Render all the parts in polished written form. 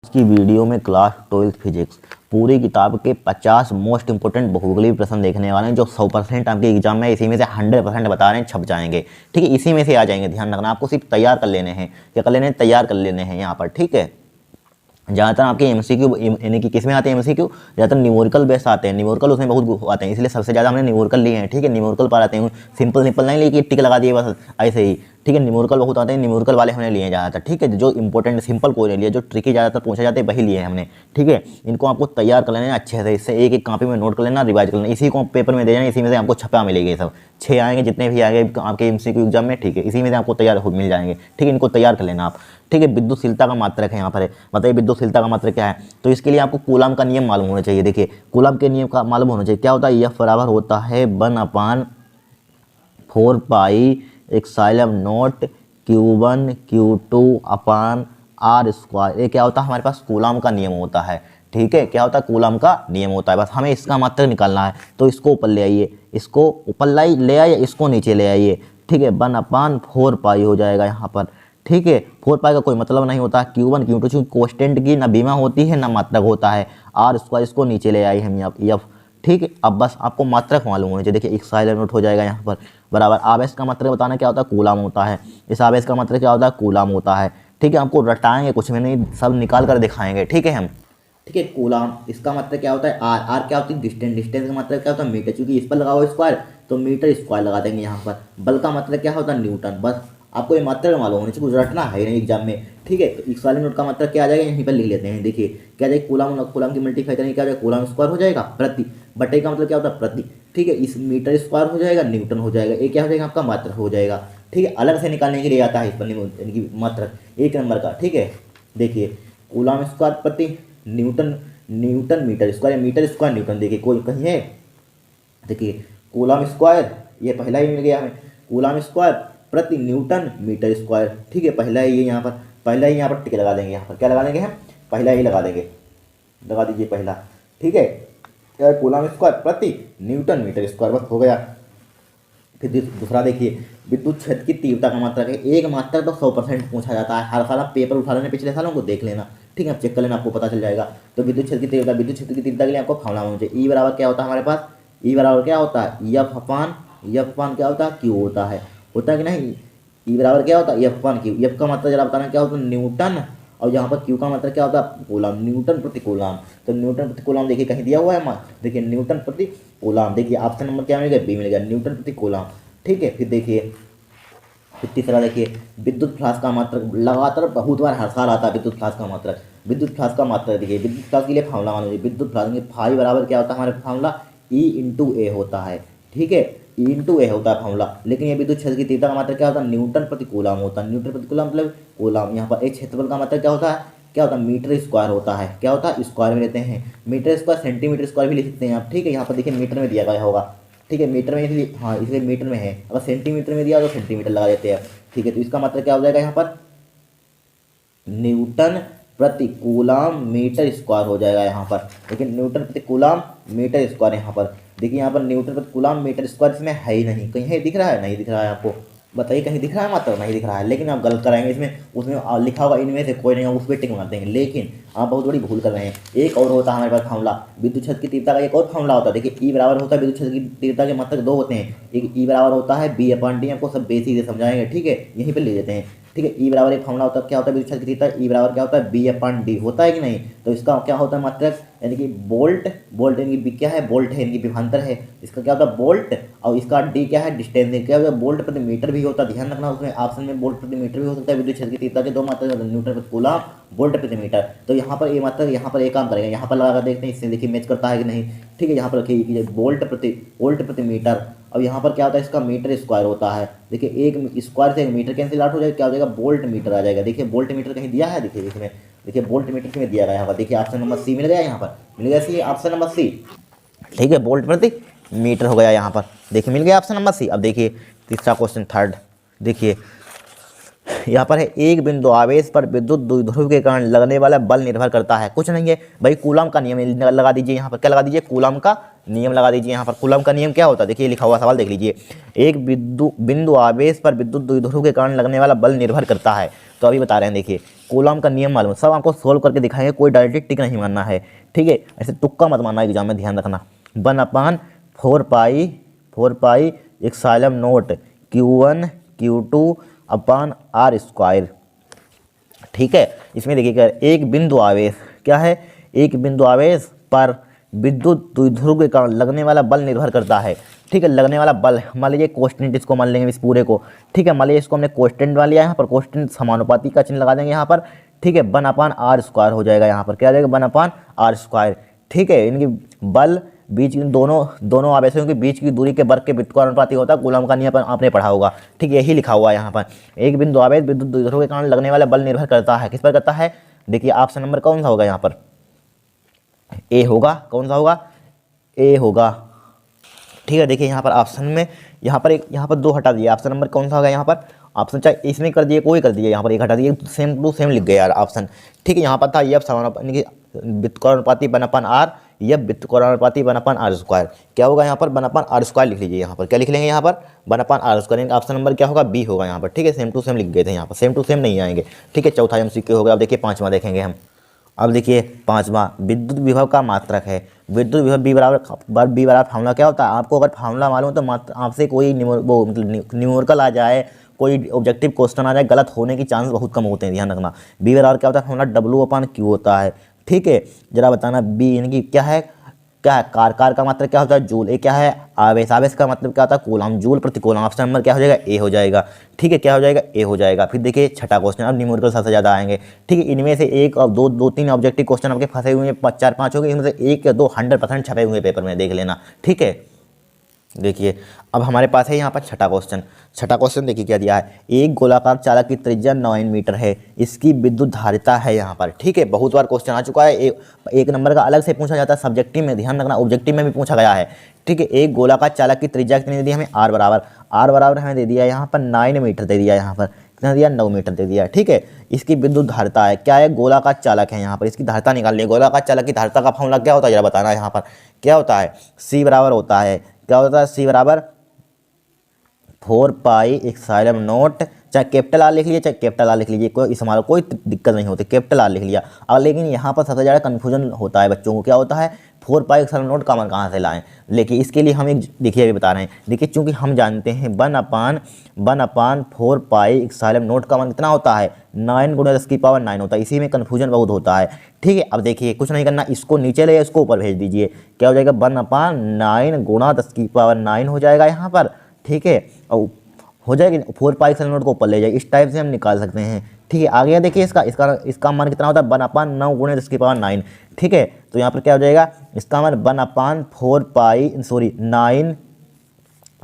की वीडियो में class 12 physics पूरी किताब के 50 मोस्ट इंपोर्टेंट बहुगुणित प्रश्न देखने वाले हैं जो 100% आपके एग्जाम में इसी में से 100% बता रहे हैं छप जाएंगे। ठीक है, इसी में से आ जाएंगे। ध्यान रखना, आपको सिर्फ तैयार कर लेने हैं। क्या कर लेने हैं? तैयार कर लेने हैं यहाँ पर। ठीक है, ज़्यादातर आपके एमसीक्यू यानी कि किसमें आते हैं एमसीक्यू? ज़्यादातर न्यूमेरिकल बेस आते हैं। न्यूमेरिकल उसमें बहुत आते हैं, इसलिए सबसे ज़्यादा हमने न्यूमेरिकल लिए हैं। ठीक है, न्यूमेरिकल पर आते हैं, सिंपल सिंपल नहीं लिए कि टिक लगा दिए बस ऐसे ही। ठीक है, न्यूमेरिकल बहुत आते हैं, न्यूमेरिकल वाले हमने लिए हैं ज़्यादातर। ठीक है, जो इंपॉर्टेंट सिंपल कोई नहीं लिए, जो ट्रिकी ज़्यादातर पूछे जाते हैं वही लिए हैं हमने। ठीक है, इनको आपको तैयार कर लेना है अच्छे से, इससे एक एक कॉपी में नोट कर लेना, रिवाइज कर लेना, इसी को पेपर में दे जाना, इसी में से आपको छपा मिलेगी। सब 6 आएंगे जितने भी आएंगे आपके एमसीक्यू एग्जाम में। ठीक है, इसी में से आपको तैयार हो मिल जाएंगे। ठीक है, इनको तैयार कर लेना आप। ठीक है, विद्युतशीलता का मात्रक है यहाँ पर है। बताइए विद्युतशीलता का मात्रक क्या है? तो इसके लिए आपको कूलम का नियम मालूम होना चाहिए। देखिए, कूलम के नियम का मालूम होना चाहिए। क्या होता है? F बराबर होता है 1/4 pi epsilon naught Q1 Q2 अपान R स्क्वायर। ये क्या होता है? हमारे पास कूलम का नियम होता है। ठीक है, क्या होता है? कूलम का नियम होता है। बस हमें इसका मात्रक निकालना है, तो इसको ऊपर ले आइए, इसको ऊपर ले आइए, इसको नीचे ले आइए। ठीक है, 1/4 पाई हो जाएगा यहाँ पर। ठीक है, 4 पाई का कोई मतलब नहीं होता। Q1 Q2 चूँकि कोस्टेंट की ना बीमा होती है ना मात्रक होता है। R स्क्वायर इसको नीचे ले आए हम F। ठीक है, अब बस आपको मात्रक मालूम होनी चाहिए। देखिए, एक साइलेंट नोट हो जाएगा यहाँ पर बराबर। आवेश का मात्रक बताना क्या होता है? कूलम होता है। इस आवेश का मात्रक क्या होता है? कूलम होता है। ठीक है, आपको रटाएंगे कुछ में नहीं, सब निकाल कर दिखाएंगे। ठीक है हम। ठीक है, कूलम इसका मतलब क्या होता है? आर। आर क्या होती है? डिस्टेंस। डिस्टेंस का मतलब क्या होता है? मीटर। क्योंकि इस पर लगाओ स्क्वायर तो मीटर स्क्वायर लगा देंगे यहाँ पर। बल का मतलब क्या होता है? न्यूटन। बस आपको ये मात्रक मालूम होनी चाहिए, कुछ रटना है नहीं एग्जाम में। ठीक है, तो इस वाले नोट का मतलब क्या आ जाएगा? यहीं पर लिख लेते हैं। देखिए क्या आ जाएगा? कूलम। कूलम की मल्टीप्लाई करेंगे क्या आ जाएगा? कूलम स्क्वायर हो जाएगा प्रति। बटे का मतलब क्या होता है? प्रति। ठीक है, इस मीटर स्क्वायर हो जाएगा, न्यूटन हो जाएगा। ये क्या हो जाएगा? आपका मात्रक हो जाएगा। ठीक है, अलग से निकालने के लिए आता है इस पर यानी मात्रक 1 नंबर का। ठीक है, देखिए कूलम स्क्वायर प्रति newton. Newton metre square, metre square newton. देखिए कोई कहीं है? देखिए कूलम स्क्वायर, ये पहला ही मिल गया हमें। कूलम स्क्वायर प्रति न्यूटन मीटर स्क्वायर। ठीक है, पहला ही ये यहाँ पर, पहला ही यहाँ पर टिक लगा देंगे। यहाँ पर क्या लगा देंगे हम? पहला ही लगा देंगे, लगा दीजिए पहला। ठीक है, कूलम स्क्वायर प्रति न्यूटन मीटर स्क्वायर, बस हो गया। फिर दूसरा देखिए, विद्युत क्षेत्र की तीव्रता का मात्रक है। एक मात्रक तो 100% पूछा जाता है हर साल। आप पेपर उठा लेना पिछले सालों को देख लेना। ठीक है, आप चेक कर लेना, आपको पता चल जाएगा। तो विद्युत क्षेत्र की तीव्रता, विद्युत क्षेत्र की तीव्रता के लिए आपको फॉर्मूला होना चाहिए। ई बराबर क्या होता है हमारे पास? ई बराबर क्या होता है? एफ अपान क्या होता है? क्यू होता है कि नहीं? ई बराबर क्या होता है? एफ अपान क्यू। एफ का मतलब जरा बताना क्या होता है? न्यूटन। और यहाँ पर क्यू का मतलब क्या होता है? कूलम। न्यूटन प्रति कूलम। तो न्यूटन प्रति कूलम देखिए कहीं दिया हुआ है। देखिए न्यूटन प्रति कूलम। देखिए ऑप्शन नंबर क्या मिल गया? बी मिल गया, न्यूटन प्रति कूलम। ठीक है, फिर देखिए, फिर तीसरा देखिए, विद्युत फ्लाश का मात्रक। लगातार बहुत बार हर साल आता है विद्युत फ्लाश का मात्रक। विद्युत फ्लाश का मात्रक देखिए, विद्युत फ्लाश के लिए फार्मूला मानो। विद्युत फ्लाश में फाई बराबर क्या होता है हमारे फार्मूला? ई इंटू ए होता है। ठीक है, ई इंटू ए होता है फार्मूला। लेकिन ये विद्युत क्षेत्र की तीव्रता का मात्रक क्या होता है? न्यूटन प्रति कूलम होता है। न्यूटन प्रति कूलम मतलब कूलम। यहाँ पर एक क्षेत्रफल का मात्रक क्या होता है? क्या होता है? मीटर स्क्वायर होता है। क्या होता है? स्क्वायर में लेते हैं। मीटर स्क्वायर, सेंटीमीटर स्क्वायर भी लिख सकते हैं आप। ठीक है, यहाँ पर देखिए मीटर में दिया गया होगा। ठीक है, मीटर में इसलिए, हाँ इसलिए मीटर में है। अगर सेंटीमीटर में दिया तो सेंटीमीटर लगा देते हैं। ठीक है, तो इसका मतलब क्या हो जाएगा यहाँ पर? न्यूटन प्रति कूलम मीटर स्क्वायर हो जाएगा यहाँ पर। लेकिन न्यूटन प्रति कूलम मीटर स्क्वायर यहाँ पर देखिए, यहाँ पर न्यूटन प्रति कूलम मीटर स्क्वायर इसमें है ही नहीं। कहीं है? दिख रहा है? नहीं दिख रहा है आपको? बताइए कहीं दिख रहा है? मात्र नहीं दिख रहा है। लेकिन आप गलत कराएंगे इसमें, उसमें लिखा होगा इनमें से कोई नहीं, उस पर टिक मार देंगे। लेकिन आप बहुत बड़ी भूल कर रहे हैं। एक और होता है हमारे पास फार्मूला विद्युत क्षेत्र की तीव्रता का। एक और फार्मूला होता है। देखिए ई बराबर होता है, विद्युत क्षेत्र की तीव्रता के मात्रक 2 होते हैं। एक ई बराबर होता है बी अपॉन डी। आपको सब बेसिक से समझाएंगे। ठीक है, यहीं पर ले लेते हैं। ठीक है, ई बराबर एक फार्मूला होता है। क्या होता है विद्युत क्षेत्र की तीव्रता? ई बराबर क्या होता है? बी अपॉन डी होता है कि नहीं? तो इसका क्या होता है मात्रक? यानी कि वोल्ट। वोल्ट यानी कि क्या है? वोल्ट है, यानी कि विभवांतर है। इसका क्या होता है? वोल्ट। और इसका डी क्या है? डिस्टेंस है। क्या होता है? वोल्ट प्रति मीटर भी होता है। ध्यान रखना, उसमें ऑप्शन में वोल्ट प्रति मीटर भी हो सकता है। विद्युत क्षेत्र की तीव्रता के 2 मात्रक, न्यूटन प्रति कूलम, वोल्ट प्रति मीटर। तो यहाँ पर ये मात्रक, यहाँ पर एक काम करेंगे, यहाँ पर लगा कर देखते हैं इससे, देखिए मैच करता है कि नहीं। ठीक है, यहाँ पर रखिए वोल्ट प्रति मीटर। अब यहाँ पर क्या होता है? इसका मीटर स्क्वायर होता है। देखिए एक स्क्वायर से एक मीटर कैंसिल आउट हो जाएगा। क्या हो जाएगा? वोल्ट मीटर आ जाएगा। देखिए वोल्ट मीटर कहीं दिया है? देखिए इसमें, देखिए वोल्ट मीटर में दिया गया है। यहाँ पर देखिए ऑप्शन नंबर सी मिल गया। यहाँ पर मिल गया सी, ऑप्शन नंबर सी। ठीक है, वोल्ट प्रति मीटर हो गया यहाँ पर। देखिए मिल गया ऑप्शन नंबर सी। अब देखिए तीसरा क्वेश्चन, थर्ड। देखिए यहाँ पर है, एक बिंदु आवेश पर विद्युत द्विध्रुव के कारण लगने वाला बल निर्भर करता है। कुछ नहीं है भाई, कूलम का नियम लगा दीजिए। यहाँ पर क्या लगा दीजिए? कूलम का नियम लगा दीजिए। यहाँ पर कूलम का नियम क्या होता है? देखिए लिखा हुआ सवाल देख लीजिए। एक बिंदु आवेश पर विद्युत द्विध्रुव के कारण लगने वाला बल निर्भर करता है। तो अभी बता रहे हैं, देखिए कूलॉम का नियम मालूम, सब आपको सोल्व करके दिखाएंगे, कोई डायरेक्टली टिक नहीं मानना है, ठीक है। ऐसे तुक्का मत मानना एग्जाम में, ध्यान रखना। 1/4 pi epsilon naught Q1 Q2 upon r square, ठीक है। इसमें देखिए क्या है, एक बिंदु आवेश, क्या है, एक बिंदु आवेश पर विद्युत द्विध्रुव के कारण लगने वाला बल निर्भर करता है, ठीक है। लगने वाला बल, मान लीजिए कोस्टेंट, इसको मान लेंगे इस पूरे को, ठीक है। मान लीजिए इसको हमने कोस्टेंट मान लिया, यहाँ पर कोस्टेंट समानुपाती का चिन्ह लगा देंगे यहाँ पर, ठीक है। 1/r² हो जाएगा, यहाँ पर क्या आ जाएगा 1/r², ठीक है। इनकी बल बीच की दोनों आवेशों के बीच की दूरी के वर्ग के व्युत्क्रमानुपाती होता है, कूलॉम का नियम आपने पढ़ा होगा, ठीक है। यही लिखा हुआ है यहाँ पर, एक बिंदु आवेश विद्युत द्विध्रुव के कारण लगने वाला बल निर्भर करता है, किस पर करता है। देखिए ऑप्शन नंबर कौन सा होगा यहाँ पर, ए होगा, कौन सा होगा, ए होगा, ठीक है। देखिए यहाँ पर ऑप्शन में, यहाँ पर 2 हटा दिए, ऑप्शन नंबर कौन सा होगा यहाँ पर, ऑप्शन चाहे इसमें कर दिए, कोई कर दिए, यहाँ पर 1 हटा दिए, सेम टू सेम लिख गए यार ऑप्शन, ठीक है। यहाँ पर था यह समानुपाती व्युत्क्रमानुपाती 1/r, यह व्युत्क्रमानुपाती 1/r², क्या होगा यहाँ पर 1/r² लिख लीजिए, यहाँ पर क्या लिख लेंगे, यहाँ पर 1/r², ऑप्शन नंबर क्या होगा, बी होगा यहाँ पर, ठीक है। सेम टू सेम लिख गए थे, यहाँ पर सेम टू सेम नहीं आएंगे, ठीक है। चौथा MCQ होगा। अब देखिए 5वां देखेंगे हम। अब देखिए 5वां, विद्युत विभव का मात्रक है। विद्युत विभव बी बराबर फार्मूला क्या होता है, आपको अगर फार्मूला मालूम तो आपसे कोई न्यूमेरिकल आ जाए, कोई ऑब्जेक्टिव क्वेश्चन आ जाए, गलत होने की चांस बहुत कम होते हैं, ध्यान रखना। बी बराबर क्या होता है फार्मूला, W/Q होता है, ठीक है। जरा बताना बी यानी कि क्या है, कार का मतलब क्या होता है, जूल। ए क्या है, आवेश का मतलब क्या होता है, कूलम, जूल प्रति कूलम। ऑप्शन नंबर क्या हो जाएगा, ए हो जाएगा, ठीक है। क्या हो जाएगा, ए हो जाएगा। फिर देखिए छठा क्वेश्चन, अब न्यूमेरिकल सबसे ज़्यादा आएंगे, ठीक है। इनमें से एक और दो तीन ऑब्जेक्टिव क्वेश्चन आपके फंसे हुए हैं, 4-5 हो गए, इनमें से 1 या 2 100% छपे हुए पेपर में, देख लेना, ठीक है। देखिए अब हमारे पास है यहाँ पर छठा क्वेश्चन देखिए क्या दिया है, एक गोलाकार चालक की त्रिज्या 9 मीटर है, इसकी विद्युत धारिता है यहाँ पर, ठीक है। बहुत बार क्वेश्चन आ चुका है, एक नंबर का अलग से पूछा जाता है सब्जेक्टिव में, ध्यान रखना, ऑब्जेक्टिव में भी पूछा गया है, ठीक है। एक गोलाकार चालक की त्रिज्या कितनी दे दी हमें, आर बराबर हमें दे दिया यहाँ पर 9 मीटर दे दिया, यहाँ पर कितना दिया, 9 मीटर दे दिया, ठीक है। इसकी विद्युत धारिता है, क्या है, गोलाकार चालक है, यहाँ पर इसकी धारिता निकालनी है। गोलाकार चालक की धारिता का फॉर्मूला क्या होता है, जरा बताना। यहाँ पर क्या होता है, C बराबर होता है, क्या होता है, C बराबर 4 पाई एप्सिलॉन नॉट, चाहे कैपिटल आर लिख लीजिए चाहे कैपिटल आर लिख लीजिए, कोई इसमें कोई दिक्कत नहीं होती, कैपिटल आर लिख लिया। अब लेकिन यहाँ पर सबसे ज़्यादा कन्फ्यूजन होता है बच्चों को, क्या होता है 4 पाई एप्सिलॉन नॉट का मान कहाँ से लाएं। लेकिन इसके लिए हम एक देखिए अभी बता रहे हैं, देखिए चूंकि हम जानते हैं 1/4 पाई एप्सिलॉन नॉट का मान कितना होता है, 9 × 10⁹ होता है, इसी में कन्फ्यूजन बहुत होता है, ठीक है। अब देखिए कुछ नहीं करना, इसको नीचे ले इसको ऊपर भेज दीजिए, क्या हो जाएगा 1/9 × 10⁹ हो जाएगा यहाँ पर, ठीक है। और हो जाएगी 4 पाई एप्सिलॉन नॉट को ऊपर ले जाए, इस टाइप से हम निकाल सकते हैं, ठीक है। आगे देखिए इसका मान कितना होता है 1/9 × 10⁹, ठीक है। तो यहाँ पर क्या हो जाएगा, इसका मान 9 ×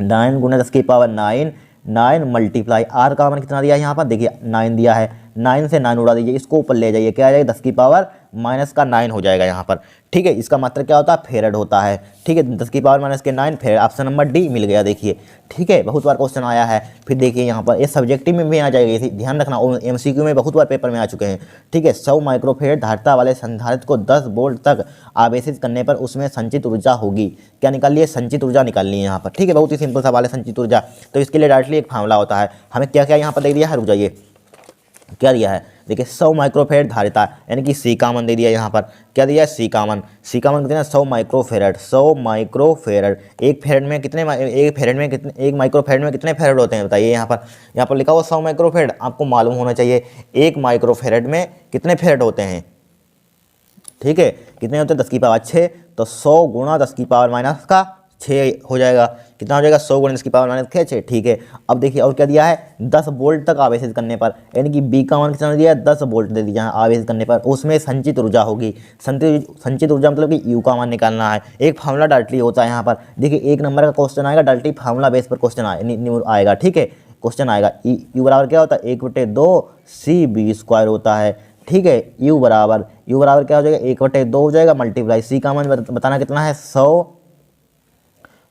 10⁹, 9 मल्टीप्लाई आर का मान कितना दिया है यहाँ पर, देखिए 9 दिया है, 9 से 9 उड़ा दीजिए, इसको ऊपर ले जाइए, क्या आ जाएगा 10⁻⁻9 हो जाएगा यहाँ पर, ठीक है। इसका मतलब क्या होता है, फेरड होता है, ठीक है। 10⁻⁹ फेरड, ऑप्शन नंबर डी मिल गया, देखिए, ठीक है। बहुत बार क्वेश्चन आया है। फिर देखिए यहाँ पर ये सब्जेक्टिव में भी आ जाएगा, इसी ध्यान रखना, MCQ में बहुत बार पेपर में आ चुके हैं, ठीक है। 100 माइक्रोफेरेड धारिता वाले संधारित्र को 10 वोल्ट तक आवेशित करने पर उसमें संचित ऊर्जा होगी, क्या निकाल लिए, संचित ऊर्जा निकालनी है यहाँ पर, ठीक है। बहुत ही सिंपल सवाल है संचित ऊर्जा, तो इसके लिए डायरेक्टली एक फार्मूला होता है। हमें क्या क्या यहाँ पर दे दिया है, रुक जाइए, क्या दिया है, देखिए 100 माइक्रोफेरेड धारिता, यानी कि C का मान दे दिया यहाँ पर, क्या दिया है, C का मान कितना, 100 माइक्रोफेरेड। एक माइक्रोफेरेड में कितने फेरेड होते हैं बताइए, यहाँ पर लिखा हुआ 100 माइक्रोफेरेड, आपको मालूम होना चाहिए एक माइक्रोफेरेड में कितने फेरेड होते हैं, ठीक है। कितने होते हैं, 10⁻6, तो 100 × 10⁻6 हो जाएगा, कितना हो जाएगा 100 × 10⁻6, ठीक है। अब देखिए और क्या दिया है, 10 वोल्ट तक आवेशित करने पर, यानी कि बी का मान कितना दिया है, 10 वोल्ट दे दिया आवेशित करने पर, उसमें संचित ऊर्जा होगी। संचित ऊर्जा मतलब कि यू का मान निकालना है। एक फार्मूला डायरेक्टली होता है यहाँ पर, देखिए 1 नंबर का क्वेश्चन आएगा, डायरेक्टली फार्मूला बेस पर क्वेश्चन आएगा, ठीक है। क्वेश्चन आएगा यू बराबर क्या होता है, 1/2 CB² होता है, ठीक है। यू बराबर क्या हो जाएगा, 1/2 हो जाएगा, मल्टीप्लाई C का मान बताना कितना है, 100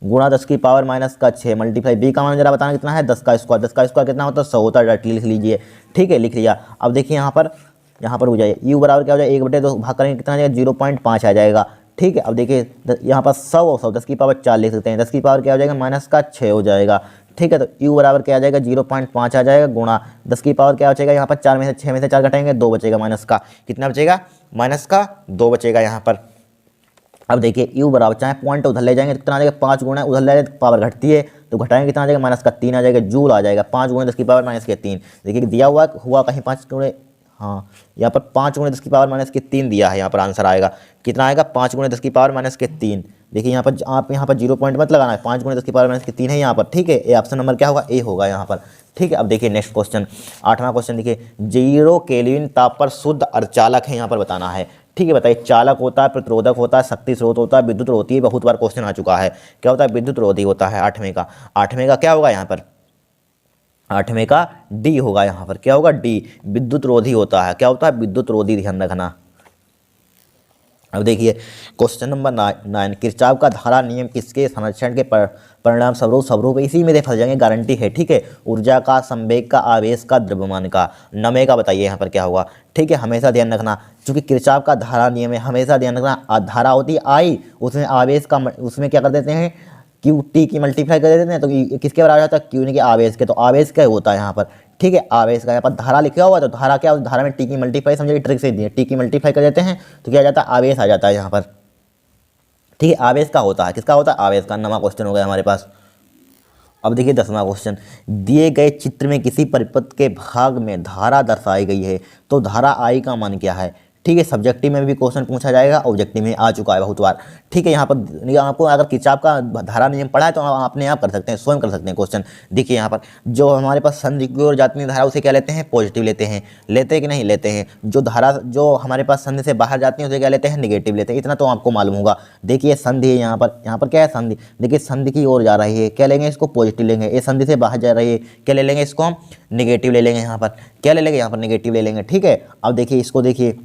× 10⁻⁻6 मल्टीप्लाई बी का मान जरा बताना कितना है, 10 का स्क्वायर कितना होता है, 100 होता है, डायरेक्टली लिख लीजिए, ठीक है, लिख लिया। अब देखिए यहाँ पर हो जाए यू बराबर क्या हो जाएगा, 1/2 भाग करेंगे कितना आ जाएगा, 0.5 आ जाएगा, ठीक है। अब देखिए यहाँ पर 100 10 की पावर 4 लिख सकते हैं, 10 की पावर क्या हो जाएगा, -6 हो जाएगा, ठीक है। तो u बराबर क्या आ जाएगा 0.5 आ जाएगा गुणा 10 की पावर क्या बचेगा यहाँ पर 4 में से 6 में से 4 घटाएंगे 2 बचेगा माइनस का, कितना बचेगा माइनस का 2 बचेगा यहाँ पर। अब देखिए u बराबर चाहे पॉइंट उधर ले जाएंगे तो कितना आ जाएगा 5 गुणा उधर ले जाएंगे तो पावर घटती है तो घटाएंगे कितना आ जाएगा माइनस का 3 आ जाएगा, जूल आ जाएगा 5 गुणे 10 की पावर माइनस के 3। देखिए दिया हुआ कहीं 5 गुणे, हाँ यहाँ पर 5 गुणे 10 की पावर माइनस के 3 दिया है, यहाँ पर आंसर आएगा कितना आएगा 5 गुणे 10 की पावर माइनस के 3। देखिए यहाँ पर आप यहाँ पर 0 पॉइंट मत लगाना है, 5 गुणे 10 की पावर माइनस के 3 है यहाँ पर, ठीक है। ये ऑप्शन नंबर क्या होगा ए होगा यहाँ पर, ठीक है। अब देखिए नेक्स्ट क्वेश्चन 8वां क्वेश्चन देखिए 0 केल्विन ताप पर शुद्ध अर्धचालक है यहाँ पर बताना है, ठीक है। बताइए चालक होता है, प्रतिरोधक होता है, शक्ति स्रोत होता है, विद्युत रोधी है, बहुत बार क्वेश्चन आ चुका है, क्या होता है विद्युत रोधी होता है। 8वें का क्या होगा यहाँ पर 8वें का डी होगा यहाँ पर, क्या होगा डी विद्युत रोधी होता है, क्या होता है विद्युत रोधी, ध्यान रखना। अब देखिए क्वेश्चन नंबर 9 किरचॉफ का धारा नियम किसके संरक्षण के परिणाम स्वरूप इसी में फंस जाएंगे, गारंटी है, ठीक है। ऊर्जा का, संवेग का, आवेश का, द्रव्यमान का। 9वें का बताइए यहाँ पर क्या होगा, ठीक है। हमेशा ध्यान रखना क्योंकि किरचॉफ का धारा नियम है, हमेशा ध्यान रखना धारा होती है आई, उसमें आवेश का उसमें क्या कर देते हैं क्यू टी की मल्टीप्लाई कर देते हैं तो किसके बराबर होता है क्यू ने के आवेश के, तो आवेश क्या होता है यहाँ पर, ठीक है। आवेश का यहाँ पर धारा लिखा हुआ है तो धारा क्या होता है, धारा में टी की मल्टीप्लाई समझिए ट्रिक से दी है, टी की मल्टीप्लाई कर देते हैं तो क्या आ जाता है आवेश आ जाता है यहाँ पर, ठीक है। आवेश का होता है, किसका होता है आवेश का। 9वां क्वेश्चन हो गया हमारे पास। अब देखिए 10वां क्वेश्चन दिए गए चित्र में किसी परिपथ के भाग में धारा दर्शाई गई है तो धारा आई का मान क्या है, ठीक है। सब्जेक्टिव में भी क्वेश्चन पूछा जाएगा, ऑब्जेक्टिव में आ चुका है बहुत बार, ठीक है। यहाँ पर आपको अगर किरचॉफ का धारा नियम पढ़ा है तो आप अपने आप कर सकते हैं, स्वयं कर सकते हैं क्वेश्चन। देखिए यहाँ पर जो हमारे पास संधि की ओर जाती है धारा उसे क्या लेते हैं पॉजिटिव लेते हैं कि नहीं लेते हैं, जो धारा जो हमारे पास संधि से बाहर जाती है उसे क्या लेते हैं नेगेटिव लेते हैं, इतना तो आपको मालूम होगा। देखिए संधि है यहाँ पर क्या है संधि, देखिए संधि की ओर जा रही है, क्या लेंगे इसको पॉजिटिव लेंगे, ये संधि से बाहर जा रही है क्या ले लेंगे इसको हम नेगेटिव ले लेंगे, यहाँ पर क्या ले लेंगे यहाँ पर नेगेटिव ले लेंगे, ठीक है। अब देखिए इसको देखिए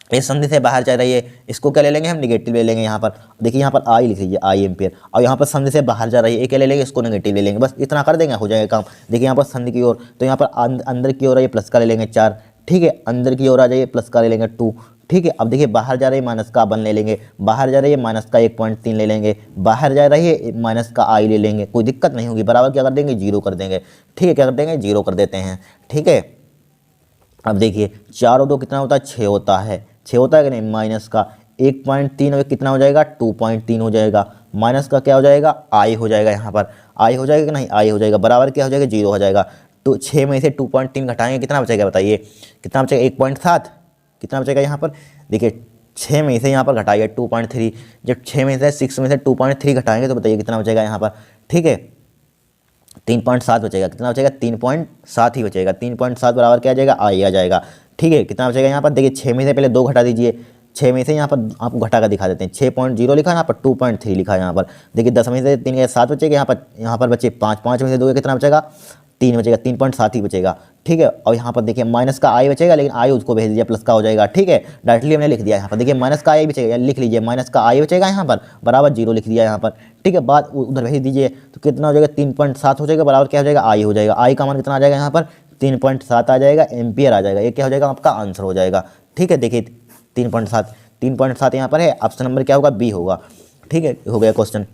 इस संधि से बाहर जा रही है इसको क्या ले लेंगे हम नेगेटिव ले लेंगे, यहाँ पर देखिए यहाँ पर आई लिख लीजिए आई एम्पियर, और यहाँ पर संधि से बाहर जा रही है क्या ले लेंगे इसको नेगेटिव ले लेंगे, बस इतना कर देंगे हो जाएगा काम। देखिए यहाँ पर संधि की ओर तो यहाँ पर अंदर की ओर है प्लस का ले लेंगे 4, ठीक है। अंदर की ओर आ जाइए प्लस का ले लेंगे 2, ठीक है। अब देखिए बाहर जा रही है माइनस का 1 ले लेंगे, बाहर जा रही है माइनस का 1.3 ले लेंगे, बाहर जा रही है माइनस का आई ले लेंगे, कोई दिक्कत नहीं होगी। बराबर क्या कर देंगे 0 कर देंगे, ठीक है। क्या कर देंगे 0 कर देते हैं, ठीक है। अब देखिए 4 और 2 कितना होता है 6 होता है, 6 होता है कि नहीं। माइनस का 1.3 और कितना हो जाएगा 2.3 हो जाएगा, माइनस का क्या हो जाएगा आई हो जाएगा, यहाँ पर आई हो जाएगा कि नहीं आई हो जाएगा, बराबर क्या हो जाएगा 0 हो जाएगा। तो 6 में से 2.3 घटाएंगे कितना बचेगा बताइए, कितना बचेगा 1.7, कितना बचेगा यहाँ पर देखिए 6 में से यहाँ पर घटाइए 2.3, जब 6 में से 6 में से 2.3 घटाएंगे तो बताइए कितना बचेगा यहाँ पर, ठीक है 3.7 बचेगा, कितना बचेगा 3.7 ही बचेगा, 3.7 बराबर क्या आ जाएगा आई आ जाएगा, ठीक है। कितना बचेगा यहाँ पर देखिए 6 में से पहले 2 घटा दीजिए, 6 में से यहाँ पर आपको घटा कर दिखा देते हैं 6.0 लिखा है यहाँ पर 2.3 लिखा है यहाँ पर। देखिए 10 में से 3 के 7 बचेगा, यहाँ पर बचे 5, 5 में से 2 कितना बचेगा 3 बचेगा, 3.7 ही बचेगा, ठीक है। और यहाँ पर देखिए माइनस का आई बचेगा लेकिन आई उसको भेज दिया प्लस का हो जाएगा, ठीक है। डायरेक्टली हमने लिख दिया यहाँ पर देखिए माइनस का आई बचेगा, लिख लीजिए माइनस का आई बचेगा यहाँ पर बराबर 0 लिख दिया यहाँ पर, ठीक है। बाद उधर भेज दीजिए तो कितना हो जाएगा 3.7 हो जाएगा, बराबर क्या हो जाएगा आई हो जाएगा। आई का मान कितना आ जाएगा यहाँ पर 3.7 आ जाएगा एम्पियर आ जाएगा, ये क्या हो जाएगा आपका आंसर हो जाएगा, ठीक है। देखिए 3.7 यहाँ पर है, ऑप्शन नंबर क्या होगा बी होगा, ठीक है। हो गया क्वेश्चन।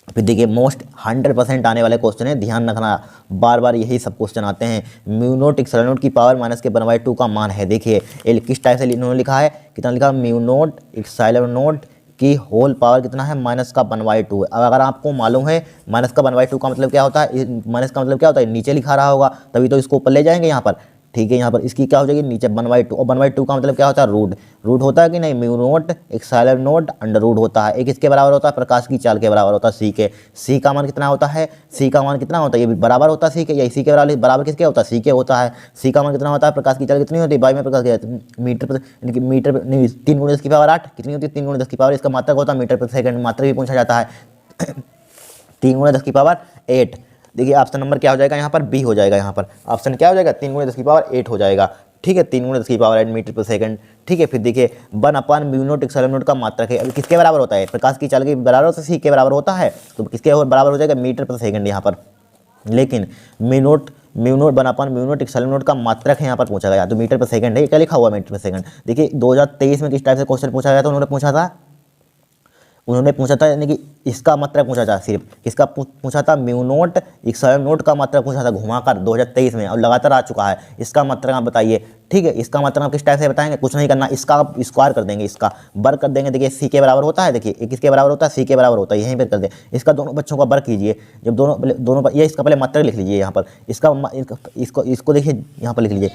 फिर देखिए मोस्ट 100% आने वाले क्वेश्चन है, ध्यान रखना बार बार यही सब क्वेश्चन आते हैं। म्यू नोट एक्सेल नोट की पावर माइनस के 1/2 का मान है। देखिए ये किस टाइप से इन्होंने लिखा है, कितना लिखा म्यू नोट एक्सेल नोट की होल पावर कितना है माइनस का 1/2। अब अगर आपको मालूम है माइनस का 1/2 का मतलब क्या होता है, माइनस का मतलब क्या होता है नीचे लिखा रहा होगा तभी तो इसको ऊपर ले जाएंगे यहाँ पर, ठीक है। यहाँ पर इसकी क्या हो जाएगी नीचे 1/2, और 1/2 का मतलब क्या होता है रूट होता है कि नहीं, म्यू नोट एक्सेल नोट अंडर रूट होता है। एक इसके बराबर होता है प्रकाश की चाल के बराबर होता है सी के, सी का मान कितना होता है, सी का मान कितना होता है ये बराबर होता है सी के, या इसी के बराबर किसके होता है सी के होता है। सी का मान कितना होता है प्रकाश की चाल कितनी होती है बाई में प्रकाश की मीटर नहीं 3 × 10⁸ कितनी होती है 3 × 10⁸, इसका मात्रक होता है मीटर प्रति सेकंड, मात्रक भी पूछा जाता है 3 × 10⁸। देखिए ऑप्शन नंबर क्या हो जाएगा यहाँ पर बी हो जाएगा, यहाँ पर ऑप्शन क्या हो जाएगा 3 × 10⁸ हो जाएगा, ठीक है 3 × 10⁸ मीटर पर सेकंड, ठीक है। फिर देखिए 1/म्यू नोट एक्सेल नोट का मात्रक है, अभी किसके बराबर होता है प्रकाश की चाल के बराबर होता है सी के बराबर होता है, तो किसके बराबर हो जाएगा मीटर पर सेकंड यहाँ पर। लेकिन म्यू नोट 1/म्यू नोट एक्सेल नोट का मात्रक है यहाँ पर पूछा गया, तो मीटर पर सेकंड है, क्या लिखा हुआ मीटर पर सेकंड। देखिए 2023 में किस टाइप से क्वेश्चन पूछा गया था, उन्होंने पूछा था उन्होंने पूछा था, यानी कि इसका मात्रा पूछा था, सिर्फ किसका पूछा था, म्यू नोट इप्सिलॉन नोट का मात्रा पूछा था घुमाकर 2023 में, और लगातार आ चुका है। इसका मात्रा आप बताइए, ठीक है। इसका मात्रा आप किस टाइप से बताएंगे, कुछ नहीं करना, इसका आप स्क्वायर कर देंगे, इसका वर्ग कर देंगे। देखिए सी के बराबर होता है, देखिए एक किसके बराबर होता है, सी के बराबर होता है, यहीं पर कर दें। इसका दोनों बच्चों का वर्ग कीजिए, जब दोनों ये इसका पहले मात्रा लिख लीजिए यहाँ पर, इसको देखिए यहाँ पर लिख लीजिए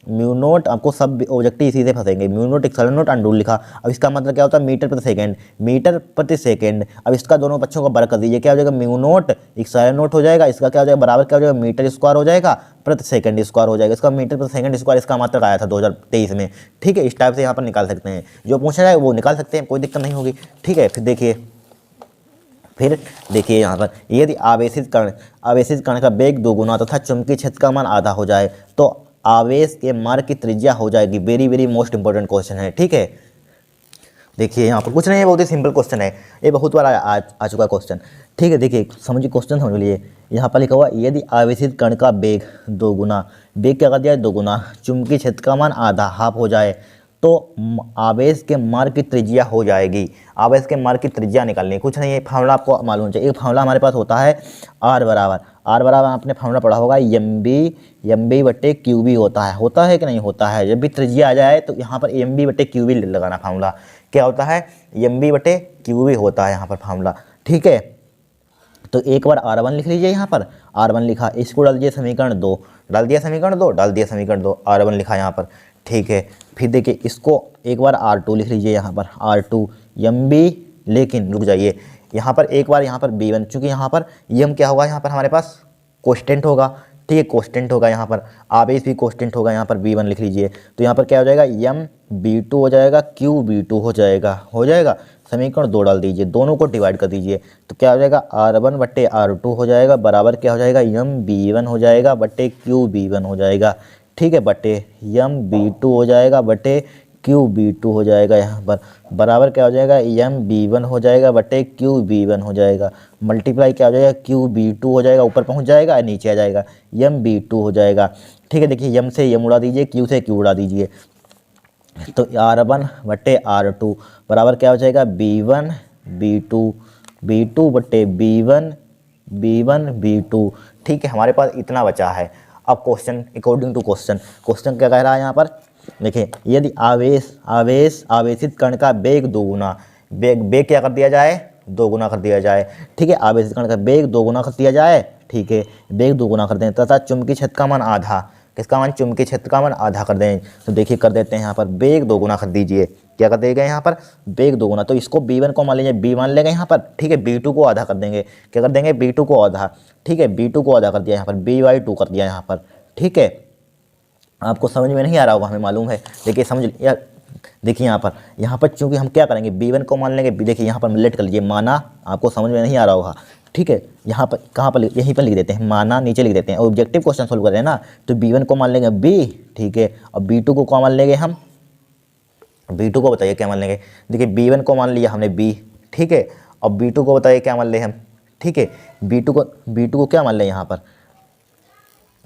म्यू नोट, आपको सब ऑब्जेक्टिव इसी से फंसेंगे। Mu naught epsilon naught under root लिखा। अब इसका मतलब क्या होता है, मीटर प्रति सेकेंड। अब इसका दोनों बच्चों का वर्ग कर दीजिए, क्या हो जाएगा, म्यू नोट इप्सिलॉन नोट हो जाएगा, इसका क्या हो जाएगा, बराबर क्या हो जाएगा, मीटर स्क्वायर हो जाएगा प्रति सेकंड स्क्वायर हो जाएगा। इसका मीटर प्रति सेकंड स्क्वायर इसका मात्रक आया था 2023 में, ठीक है। इस टाइप से यहाँ पर निकाल सकते हैं, जो पूछा जाए वो निकाल सकते हैं, कोई दिक्कत नहीं होगी, ठीक है। फिर देखिए यहाँ पर, यदि आवेशित कण का वेग दोगुना तथा चुंबकीय क्षेत्र का मान आधा हो जाए तो आवेश के मार्ग की त्रिज्या हो जाएगी। Very very most important question है, ठीक है। देखिए यहाँ पर कुछ नहीं है, बहुत ही सिंपल क्वेश्चन है, ये बहुत बार आ चुका क्वेश्चन, ठीक है। देखिए समझिए क्वेश्चन समझ लीजिए, यहाँ पर लिखा हुआ यदि आवेशित कण का वेग दोगुना, वेग क्या कर दिया है, दोगुना, चुंबकीय क्षेत्र का मान आधा हाफ हो जाए तो आवेश के मार्ग की त्रिज्या हो जाएगी। आवेश के मार्ग की त्रिज्या निकालनी है, कुछ नहीं है, फार्मूला आपको मालूम चाहिए। एक फार्मूला हमारे पास होता है आर बराबर आपने फार्मूला पढ़ा होगा, एम बी बटे क्यू बी होता है कि नहीं होता है। जब भी त्रिज्या आ जाए तो यहाँ पर एम बी बटे क्यू बी लगाना फार्मूला, क्या होता है, एम बी बटे क्यू बी होता है यहाँ पर फार्मूला, ठीक है। तो एक बार R1 लिख लीजिए, यहाँ पर R1 लिखा, इसको डाल दिए समीकरण 2, डाल दिया समीकरण 2 R1 लिखा यहाँ पर, ठीक है। फिर देखिए इसको एक बार R2 लिख लीजिए, यहाँ पर R2 एम बी, लेकिन रुक जाइए, यहाँ पर एक बार यहाँ पर B1, चूँकि यहाँ पर एम क्या होगा, यहाँ पर हमारे पास कोस्टेंट होगा, ठीक है, कोस्टेंट होगा, यहाँ पर आवेश भी कोस्टेंट होगा, यहाँ पर B1 लिख लीजिए। तो यहाँ पर क्या हो जाएगा, एम B2 हो जाएगा, क्यू B2 हो जाएगा। समीकरण 2 डाल दीजिए, दोनों को डिवाइड कर दीजिए, तो क्या हो जाएगा, R1 बट्टे R2 हो जाएगा, बराबर क्या हो जाएगा, एम B1 हो जाएगा बट्टे क्यू B1 हो जाएगा, ठीक है, बटे एम B2 हो जाएगा बटे क्यू B2 हो जाएगा, यहाँ पर बराबर क्या हो जाएगा, एम B1 हो जाएगा बटे क्यू B1 हो जाएगा, मल्टीप्लाई क्या हो जाएगा, क्यू B2 हो जाएगा, ऊपर पहुँच जाएगा, नीचे आ जाएगा, एम B2 हो जाएगा, ठीक है। देखिए एम से एम उड़ा दीजिए, क्यू से क्यू उड़ा दीजिए, तो R1 बटे R2 बराबर क्या हो जाएगा, B1 B2 बटे B1 B2, ठीक है। हमारे पास इतना बचा है। अब क्वेश्चन अकॉर्डिंग टू क्वेश्चन क्या कह रहा है यहाँ पर, देखिए यदि आवेशित कण का वेग दोगुना, वेग क्या कर दिया जाए, दोगुना कर दिया जाए, ठीक है। आवेशित कण का वेग दोगुना कर दिया जाए, ठीक है, वेग दोगुना कर दें तथा चुंबकीय क्षेत्र का मान आधा, किसका मान, चुंबकीय क्षेत्र का मान आधा कर दें। तो देखिए कर देते हैं, यहाँ पर वेग दोगुना कर दीजिए, क्या कर देगा यहाँ पर, वेग दोगुना। तो इसको B1 को मान लीजिए, B मान लेंगे यहाँ पर, ठीक है। B2 को आधा कर देंगे, क्या कर देंगे, B2 को आधा, ठीक है। B2 को आधा कर दिया यहाँ पर, B/2 कर दिया यहाँ पर, ठीक है। आपको समझ में नहीं आ रहा होगा, हमें मालूम है, देखिए समझ यार। देखिए यहाँ पर चूंकि हम क्या करेंगे, B1 को मान लेंगे, देखिए यहाँ पर रिलेट कर लीजिए, माना, आपको समझ में नहीं आ रहा होगा, ठीक है। यहाँ पर कहाँ पर, यहीं पर लिख देते हैं, माना नीचे लिख देते हैं, ऑब्जेक्टिव क्वेश्चन सोल्व कर रहे हैं ना, तो B1 को मान लेंगे B, ठीक है, और B2 को क्या मान लेंगे हम, B2 को बताइए क्या मान लेंगे, देखिए B1 को मान लिया हमने B, ठीक है, और B2 को बताइए क्या मान ले हम, ठीक है। B2 को क्या मान लें यहाँ पर,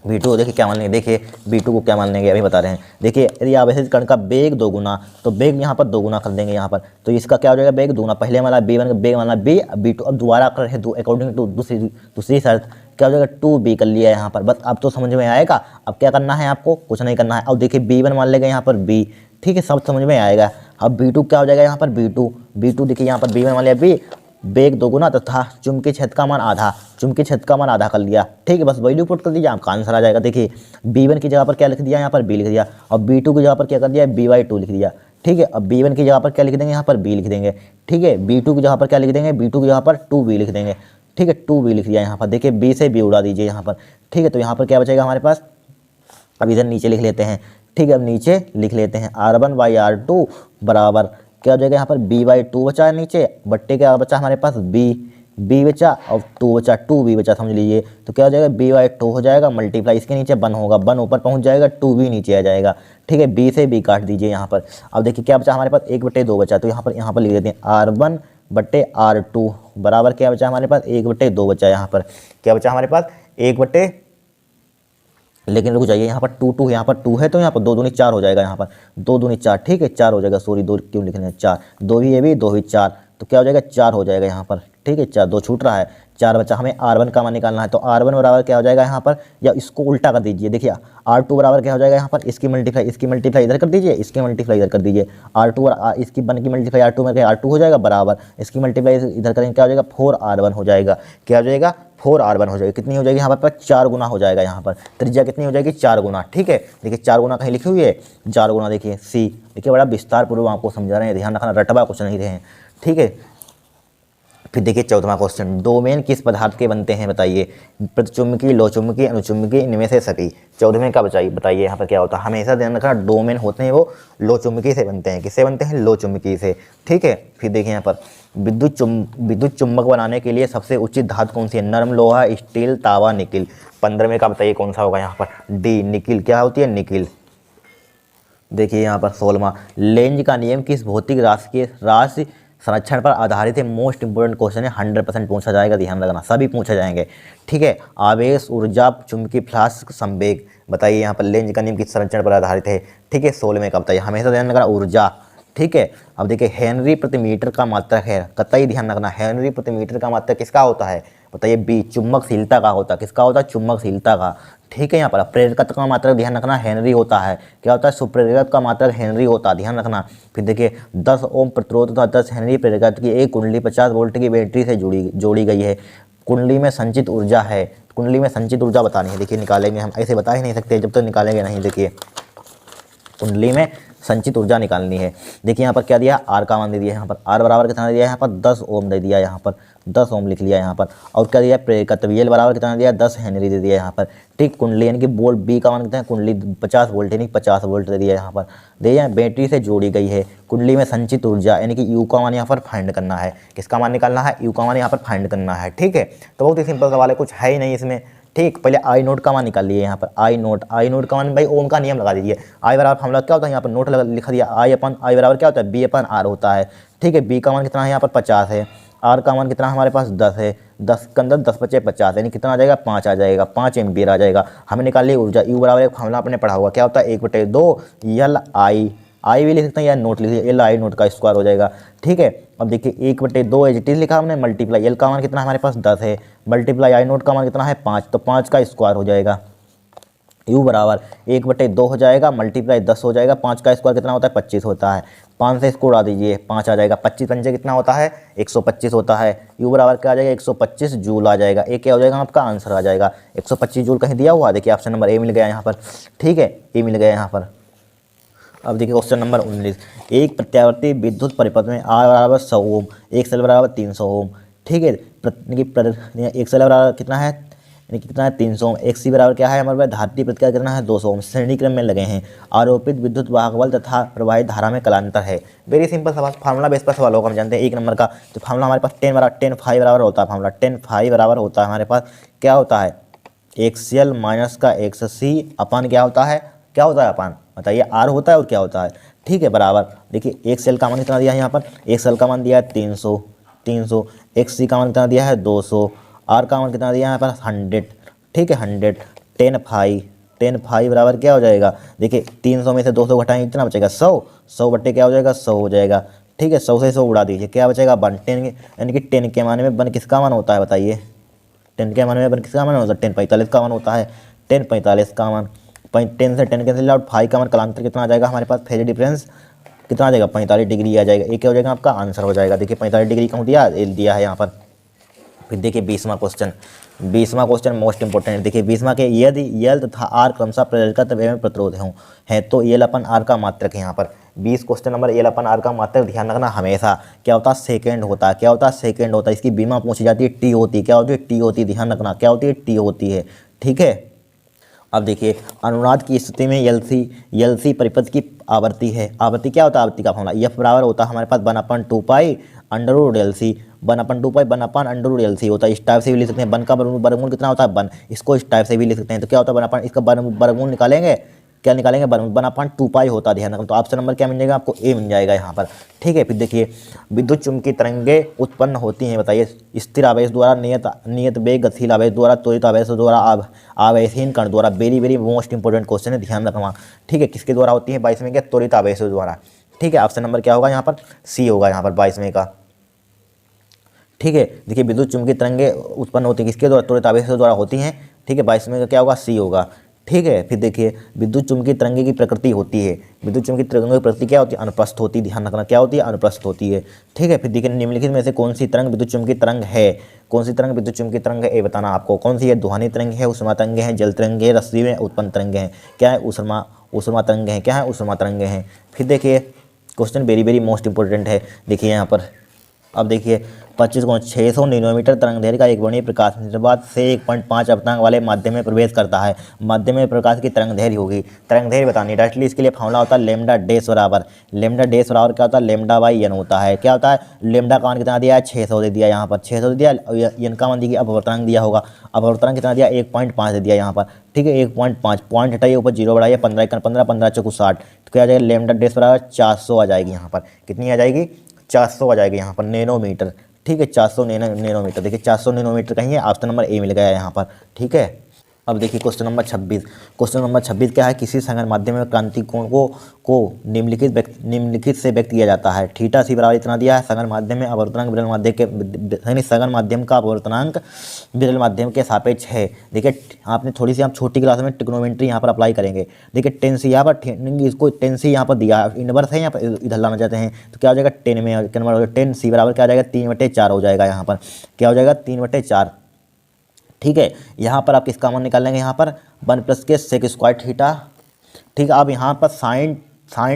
B2 को देखिए क्या मान लेंगे, देखिए B2 को क्या मान लेंगे, अभी बता रहे हैं। देखिए यदि आवेशित कण का वेग दोगुना, तो वेग यहाँ पर दोगुना कर देंगे यहाँ पर, तो इसका क्या हो जाएगा, वेग दोगुना, पहले हमारा B1 का वेग माना B, B2 अब दोबारा कर रहे हैं अकॉर्डिंग टू दूसरी शर्त, क्या हो जाएगा, 2B कर लिया यहाँ पर। बस अब तो समझ में आएगा, अब क्या करना है आपको, कुछ नहीं करना है। अब देखिए B1 मान लेंगे यहाँ पर B, ठीक है, सब समझ में आएगा। अब B2 क्या हो जाएगा यहाँ पर, B2 देखिए यहाँ पर B1 मान लिया B, वेग दोगुना तथा चुंबकीय क्षेत्र का मान आधा कर लिया, ठीक है। बस वैल्यू पुट कर दीजिए, आपका आंसर आ जाएगा। देखिए B1 की जगह पर क्या लिख दिया, यहाँ पर B लिख दिया, और B2 की जगह पर क्या कर दिया, B/2 लिख दिया, ठीक है। अब B1 की जगह पर क्या लिख देंगे, यहाँ पर B लिख देंगे, ठीक है। B2 की जगह पर क्या लिख देंगे, B2 की जगह पर 2B लिख देंगे, ठीक है, 2B लिख दिया यहाँ पर। देखिए B से B उड़ा दीजिए यहाँ पर, ठीक है। तो यहाँ पर क्या बचेगा हमारे पास, अब इधर नीचे लिख लेते हैं, ठीक है। अब नीचे लिख लेते हैं R1/R2 बराबर क्या हो जाएगा, यहाँ पर B/2 बचा है नीचे, बट्टे क्या बचा हमारे पास, B बचा और 2 बचा, 2B बचा, समझ लीजिए। तो क्या हो जाएगा, B/2 हो जाएगा, मल्टीप्लाई इसके नीचे 1 होगा, 1 ऊपर पहुँच जाएगा, 2B नीचे आ जाएगा, ठीक है। B से B काट दीजिए यहाँ पर। अब देखिए क्या बचा हमारे पास, 1/2 बचा, तो यहाँ पर लिख देते हैं R1/R2 बराबर क्या बचा हमारे पास, 1/2 बचा, यहाँ पर क्या बचा हमारे पास, 1/, लेकिन रुक जाइए, यहाँ पर 2 यहाँ पर 2 है, तो यहाँ पर 2 दूनी 4 हो जाएगा, यहाँ पर 2 दूनी 4, ठीक है, 4 हो जाएगा, सॉरी 2 क्यों लिख रहे हैं, 4, 2 भी ये भी 2 भी 4, तो क्या हो जाएगा 4 हो जाएगा यहाँ पर, ठीक है 4, 2 छूट रहा है, 4 बचा। हमें R1 का मान निकालना है, तो R1 बराबर क्या हो जाएगा यहाँ पर, या इसको उल्टा कर दीजिए, देखिए R2 बराबर क्या हो जाएगा यहाँ पर, इसकी मल्टीप्लाई इधर कर दीजिए, इसकी मल्टीप्लाई इधर कर दीजिए, R2 और इसकी 1 की मल्टीप्लाई R2 में R2 हो जाएगा बराबर, इसकी मल्टीप्लाई इधर करेंगे क्या हो जाएगा 4R1 हो जाएगा, क्या हो जाएगा 4R1 हो जाएगी। कितनी हो जाएगी यहाँ पर 4 गुना हो जाएगा, यहाँ पर त्रिज्या कितनी हो जाएगी 4 गुना, ठीक है। देखिए 4 गुना कहीं लिखी हुई है, 4 गुना देखिए सी, देखिए बड़ा विस्तार पूर्वक आपको समझा रहे हैं, ध्यान रखना, रटवा कुछ नहीं रहे हैं, ठीक है। फिर देखिए 14वां क्वेश्चन, डोमेन किस पदार्थ के बनते हैं बताइए, प्रतिचुंबकी, लोचुंबकी, अनुचुंबकी, इनमें से सभी। 14वें का बताइए यहाँ पर क्या होता है, हमेशा ध्यान रखना डोमेन होते हैं वो लोचुंबकी से बनते हैं, किससे बनते हैं लोचुंबकी से, ठीक है। फिर देखिए यहाँ पर विद्युत चुंबक बनाने के लिए सबसे उचित धातु कौन सी है, नरम लोहा, स्टील, तांबा, निकिल। 15वें का बताइए कौन सा होगा यहाँ पर, डी निकिल, क्या होती है निकिल। देखिए यहाँ पर 16वां, लेंज का नियम किस भौतिक राशि संरक्षण पर आधारित है। मोस्ट इंपोर्टेंट क्वेश्चन है, 100% पूछा जाएगा, ध्यान रखना सभी पूछे जाएंगे, ठीक है। आवेश, ऊर्जा, चुंबकीय फ्लास्क, संवेग। बताइए यहाँ पर लेंज का नियम किस संरक्षण पर आधारित है, ठीक है। 16वें का बताइए, हमेशा ध्यान रखना ऊर्जा, ठीक है। अब देखिए हेनरी प्रति मीटर का मात्रक है, कतई ध्यान रखना, हेनरी प्रति मीटर का मात्रक किसका होता है बताइए, बी चुंबकशीलता का होता है, किसका होता है चुंबकशीलता का, ठीक है। यहाँ पर प्रेरकत्व का मात्रक ध्यान रखना हेनरी होता है, क्या होता है सुप्रेरकत्व का मात्रक हेनरी होता है, ध्यान रखना। फिर देखिए 10 ओम प्रतिरोध तथा 10 हेनरी प्रेरकत्व की एक कुंडली 50 वोल्ट की बैटरी से जोड़ी गई है। कुंडली में संचित ऊर्जा है, कुंडली में संचित ऊर्जा बतानी है, देखिए निकालेंगे हम, ऐसे बता ही नहीं सकते जब तक निकालेंगे नहीं। देखिए कुंडली में संचित ऊर्जा निकालनी है। देखिए यहाँ पर क्या दिया, आर का मान दे दिया, यहाँ पर आर बराबर कितना दिया, यहाँ पर 10 ओम दे दिया, यहाँ पर 10 ओम लिख लिया यहाँ पर। और क्या दिया प्रेरकत्व एल बराबर कितना दिया 10 हेनरी दे दिया यहाँ पर, ठीक। कुंडली यानी कि वोल्ट बी का मान कितना है, कुंडली 50 वोल्ट यानी 50 वोल्ट दे दिया यहाँ पर, दे दिया बैटरी से जोड़ी गई है। कुंडली में संचित ऊर्जा यानी कि यू का मान यहाँ पर फाइंड करना है, किसका मान निकालना है, यू का मान यहाँ पर फाइंड करना है, ठीक है। तो बहुत ही सिंपल सवाल है, कुछ है ही नहीं इसमें, ठीक। पहले आई नोट का मान निकाल लिए यहाँ पर, आई नोट का मान भाई ओम का नियम लगा दीजिए। आई बराबर फॉर्मूला क्या होता है, यहाँ पर नोट लिखा दिया, आई बराबर क्या होता है बी अपन आर होता है, ठीक है। बी का मान कितना है यहाँ पर 50 है, आर का मान कितना हमारे पास 10 है, 10 के अंदर 10 बचे 50 यानी कितना आ जाएगा 5 आ जाएगा, 5 एम्पीयर आ जाएगा। हमें निकाल ली ऊर्जा, यू बराबर एक फॉर्मूला आपने पढ़ा हुआ क्या होता है 1/2 एल आई भी लिख सकते हैं या नोट लिख लीजिए, एल आई नोट का स्क्वायर हो जाएगा, ठीक है। अब देखिए 1/2 एच टी लिखा हमने, मल्टीप्लाई एल का मान कितना हमारे पास 10 है, मल्टीप्लाई आई नोट का मान कितना है 5, तो 5 का स्क्वायर हो जाएगा। यू बराबर 1/2 हो जाएगा, मल्टीप्लाई 10 हो जाएगा, 5 का स्क्वायर कितना होता है 25 होता है, 5 से इसको उड़ा दीजिए 5 आ जाएगा, 25 पंजे कितना होता है 125 होता है। यू बराबर क्या आ जाएगा 125 जूल आ जाएगा, ए क्या हो जाएगा आपका आंसर आ जाएगा 125 जूल। कहीं दिया हुआ देखिए ऑप्शन नंबर ए मिल गया यहाँ पर, ठीक है, ए मिल गया यहाँ पर। अब देखिए क्वेश्चन नंबर 19, एक प्रत्यावर्ती विद्युत परिपथ में आर बराबर 100 ओम, एक सेल बराबर 300 ओम, ठीक है। एक सेल बराबर कितना है यानी कितना है 300 ओम, एक सी बराबर क्या है हमारे पास धात्रीय प्रतिक्रिया कितना है 200 ओम, श्रेणी क्रम में लगे हैं। आरोपित विद्युत वाहक बल तथा प्रवाहित धारा में कालांतर है। वेरी सिंपल सवाल, फार्मूला बेस पर सवाल होगा, हम जानते हैं 1 नंबर का। तो फार्मूला हमारे पास 10 फाई बराबर होता है, फार्मूला 10 फाई बराबर होता है हमारे पास, क्या होता है एक्सएल माइनस का एक्स सी अपन क्या होता है अपन बताइए आर होता है और क्या होता है, ठीक है। बराबर देखिए एक सेल का मान कितना दिया है यहाँ पर, एक सेल का मान दिया है 300, एक्स सी का मान कितना दिया है 200, आर का मान कितना दिया है यहाँ पर 100, ठीक है 100, 10 फाई बराबर क्या हो जाएगा, देखिए 300 में से 200 घटाएंगे कितना बचेगा 100 बट्टे क्या हो जाएगा 100 हो जाएगा, ठीक है। 100 से 100 उड़ा दीजिए क्या बचेगा 1, 10 यानी कि 10 के माने में 1 किसका मान होता है बताइए, 10 के माने में 1 किसका मान होता है 10 45 का मान होता है, 10 45 का मान, 10 से 10 कैंसिल आउट, फाई का मान कालांतर कितना आ जाएगा हमारे पास, फेज डिफरेंस कितना आ जाएगा 45 डिग्री आ जाएगा, एक क्या हो जाएगा आपका आंसर हो जाएगा। देखिए 45 डिग्री कहाँ दिया है यहाँ पर। फिर देखिए 20वां क्वेश्चन मोस्ट इंपोर्टेंट। देखिए 20वां के यदि यल तथा आर क्रमशः प्रेरकत्व एवं प्रतिरोध है तो यल अपन आर का मात्रक है यहाँ पर। 20 question number L upon R का मात्रक ध्यान रखना हमेशा क्या होता है सेकंड होता है, क्या होता है सेकंड होता है। इसकी बीमा पूछी जाती है टी होती है, क्या होती है टी होती है, ध्यान रखना क्या होती है टी होती है, ठीक है। अब देखिए अनुनाद की स्थिति में एलसी परिपथ की आवृत्ति है, आवृत्ति क्या होता है आवृत्ति का फॉर्मूला एफ बराबर होता है हमारे पास 1/2 पाई अंडर एलसी, 1/2 पाई 1 अंडर एलसी होता है। इस टाइप से भी लिख सकते हैं, 1 का वर्गमूल कितना होता है 1, इसको इस टाइप से भी लिख सकते हैं। तो क्या होता है 1 इसका वर्गमूल निकालेंगे, क्या निकालेंगे 1/2 पाई होता है, ध्यान रखना। तो ऑप्शन नंबर क्या मिल जाएगा आपको ए मिल जाएगा यहाँ पर, ठीक है। फिर देखिए विद्युत चुम्बकीय तरंगे उत्पन्न होती हैं बताइए स्थिर आवेश द्वारा, नियत वेग, गतिशील आवेश द्वारा, त्वरित आवेश द्वारा, आवेशहीन कण द्वारा। वेरी मोस्ट इंपोर्टेंट क्वेश्चन है, ध्यान रखना, ठीक है। किसके द्वारा होती है 22वें के त्वरित आवेश द्वारा, ठीक है। ऑप्शन नंबर क्या होगा यहाँ पर सी होगा यहाँ पर 22वें का। ठीक है। देखिए विद्युत चुम्बकीय तरंगें उत्पन्न होती है किसके द्वारा, त्वरित आवेशों द्वारा होती हैं, ठीक है। 22वें का क्या होगा, सी होगा, ठीक है। फिर देखिए विद्युत चुम्बकीय तरंगे की प्रकृति होती है, विद्युत चुम्बकीय तरंगों की प्रकृति क्या होती है, अनुप्रस्थ होती है, ध्यान रखना क्या होती है, अनुप्रस्थ होती है, ठीक है। फिर देखिए निम्नलिखित में से कौन सी तरंग विद्युत चुम्बकीय तरंग है, कौन सी तरंग विद्युत चुम्बकीय तरंग है, ये बताना आपको कौन सी है, ध्वनि तरंग है, ऊष्मा तरंगे हैं, जल तरंगे, रश्मि में उत्पन्न तरंगे हैं, क्या है, ऊष्मा तरंगे हैं, क्या है, ऊष्मा तरंगे हैं। फिर देखिए question very very most important है, देखिए यहाँ पर अब देखिए 25,600 नैनोमीटर तरंगदैर्घ्य का एक वर्णीय प्रकाश निर्वात से 1.5 अवतांक वाले माध्यम में प्रवेश करता है, माध्यम में प्रकाश की तरंगदैर्घ्य होगी, तरंगदैर्घ्य बतानी है डायरेक्टली। इसके लिए फॉर्मूला होता है लेमडा डैश बराबर क्या होता है, लेमडा बाई एन होता है। क्या होता है, लेमडा का मान कितना दिया है, 600 दे दिया, यहाँ पर 600 दे दिया, एन का मान देखिए अपवर्तनांक दिया होगा, अपवर्तनांक कितना दिया, 1.5 दे दिया यहाँ पर, ठीक है। 1.5 पॉइंट हटाइए, ऊपर जीरो बढ़ाइए, 15 15 15 चौको 60, तो क्या आ जाएगा, लेमडा डैश बराबर 400 आ जाएगी, यहाँ पर कितनी आ जाएगी, 400 आ जाएगी यहाँ पर नैनोमीटर, ठीक है। 400 नैनोमीटर, देखिए 400 नैनोमीटर कहीं है, ऑप्शन नंबर ए मिल गया यहाँ पर, ठीक है। अब देखिए क्वेश्चन नंबर 26, क्वेश्चन नंबर 26 क्या है, किसी संगत माध्यम में क्रांति कोण को निम्नलिखित से व्यक्त किया जाता है, थीटा सी बराबर इतना दिया है, संगत माध्यम में अपवर्तनांक विरल माध्यम के संगत माध्यम का अपवर्तनांक विरल माध्यम के सापेक्ष है। देखिए आपने थोड़ी सी आप छोटी क्लास में ट्रिग्नोमेट्री यहाँ पर अप्लाई करेंगे, देखिए 10 सी यहाँ पर, इसको 10 सी यहाँ पर दिया है, इनवर्स है यहाँ पर, इधर लाना चाहते हैं तो क्या हो जाएगा, 10 में कन्वर्ट हो जाएगा, 10 सी बराबर क्या हो जाएगा, 3/4 हो जाएगा, यहाँ पर क्या हो जाएगा, 3/4, ठीक है। यहाँ पर आप किसका मान निकाल लेंगे, यहाँ पर 1 + के सेक स्क्वायर थीटा, ठीक है। आप यहाँ पर साइन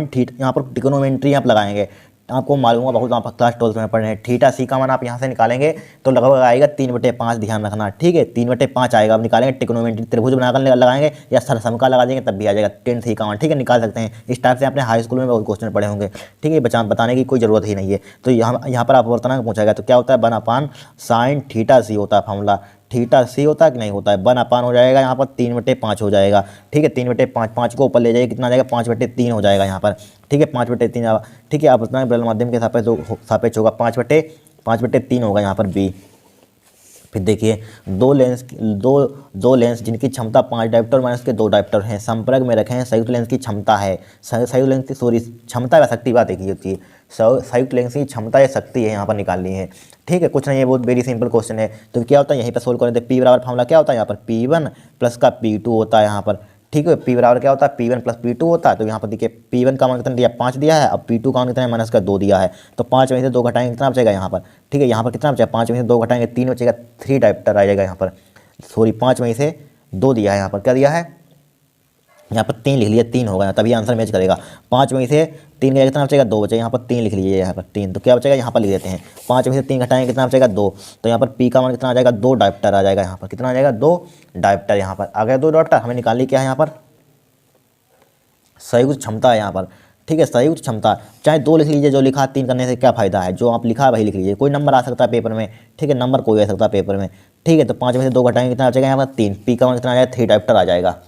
थीटा, यहाँ पर ट्रिग्नोमेट्री आप लगाएंगे, आपको मालूम होगा बहुत, आप क्लास 12 में पढ़ रहे हैं। थीटा सी का मान आप यहाँ से निकालेंगे तो लगभग आएगा 3/5, ध्यान रखना, ठीक है, 3/5 आएगा। आप निकालेंगे ट्रिग्नोमेट्री, त्रिभुज बनाकर लगाएंगे या सरसमका लगा देंगे तब भी आ जाएगा 10 सी का मान, ठीक है, निकाल सकते हैं। इस टाइप से आपने हाई स्कूल में बहुत क्वेश्चन पढ़े होंगे, ठीक है, बताने की कोई ज़रूरत ही नहीं है। तो यहाँ पर आप अपवर्तनांक पूछा तो क्या होता है, 1/sin थीटा सी होता है फॉर्मूला, थीटा सी होता है कि नहीं होता है, 1/, हो जाएगा यहाँ पर 3/5 हो जाएगा, ठीक है। 3/5, 5 को ऊपर ले जाइए, कितना आ जाएगा, 5/3 हो जाएगा यहाँ पर, ठीक है, 5/3, ठीक है। आप उतना विरल माध्यम के सापेक्ष होगा, 5/3 होगा यहाँ पर बी। फिर देखिए दो लेंस जिनकी क्षमता 5 डायोप्टर माइनस के 2 डायोप्टर हैं, संपर्क में रखे हैं, संयुक्त लेंस की क्षमता है, संयुक्त लेंस की क्षमता या शक्ति बात एक ही होती है, संयुक्त लेंस की क्षमता या शक्ति है यहाँ पर निकालनी है, ठीक है। कुछ नहीं है, बहुत वेरी सिंपल क्वेश्चन है। तो क्या होता है, यहीं पर सोल्व करें तो पी बराबर फॉर्मूला क्या होता है, यहाँ पर P1 प्लस का P2 होता है यहाँ पर, ठीक है। पी बराबर क्या होता है, P1 प्लस P2 होता है। तो यहाँ पर देखिए P1 का मान कितना दिया, 5 दिया है, अब P2 का मान कितना है, -2 दिया है, तो 5 में से 2 घटाएंगे कितना बचेगा यहाँ पर, ठीक है। यहाँ पर कितना बचेगा, 5 में से 2 घटाएंगे 3 बचेगा, 3 डायोप्टर आ जाएगा यहाँ पर, सॉरी 5 में से 2 दिया है, यहाँ पर क्या दिया है, यहाँ पर 3 लिख लिया, 3 होगा तभी आंसर मैच करेगा। 5 में से 3 का कितना बचेगा, 2 बचेगा, यहाँ पर 3 लिख लीजिए, यहाँ पर 3, तो क्या बचेगा, यहाँ पर लिख देते हैं 5 में से 3 घटाएंगे कितना बचेगा, 2, तो यहाँ पर पी का मान कितना आ जाएगा, 2 डायोप्टर आ जाएगा, यहाँ पर कितना आ जाएगा, 2 डायोप्टर, यहाँ पर आ गया 2 डायोप्टर। हमें निकालनी क्या है, यहाँ पर संयुक्त क्षमता है यहाँ पर, ठीक है, संयुक्त क्षमता, चाहे 2 लिख लीजिए, जो लिखा 3 करने से क्या फायदा है, जो आप लिखा है वही लिख लीजिए, कोई नंबर आ सकता है पेपर में, ठीक है, नंबर कोई आ सकता है पेपर में, ठीक है। तो 5 में से 2 घटाएंगे कितना बचेगा, यहाँ पर 3, पी का मान कितना आ जाएगा, 3 डायोप्टर आ जाएगा,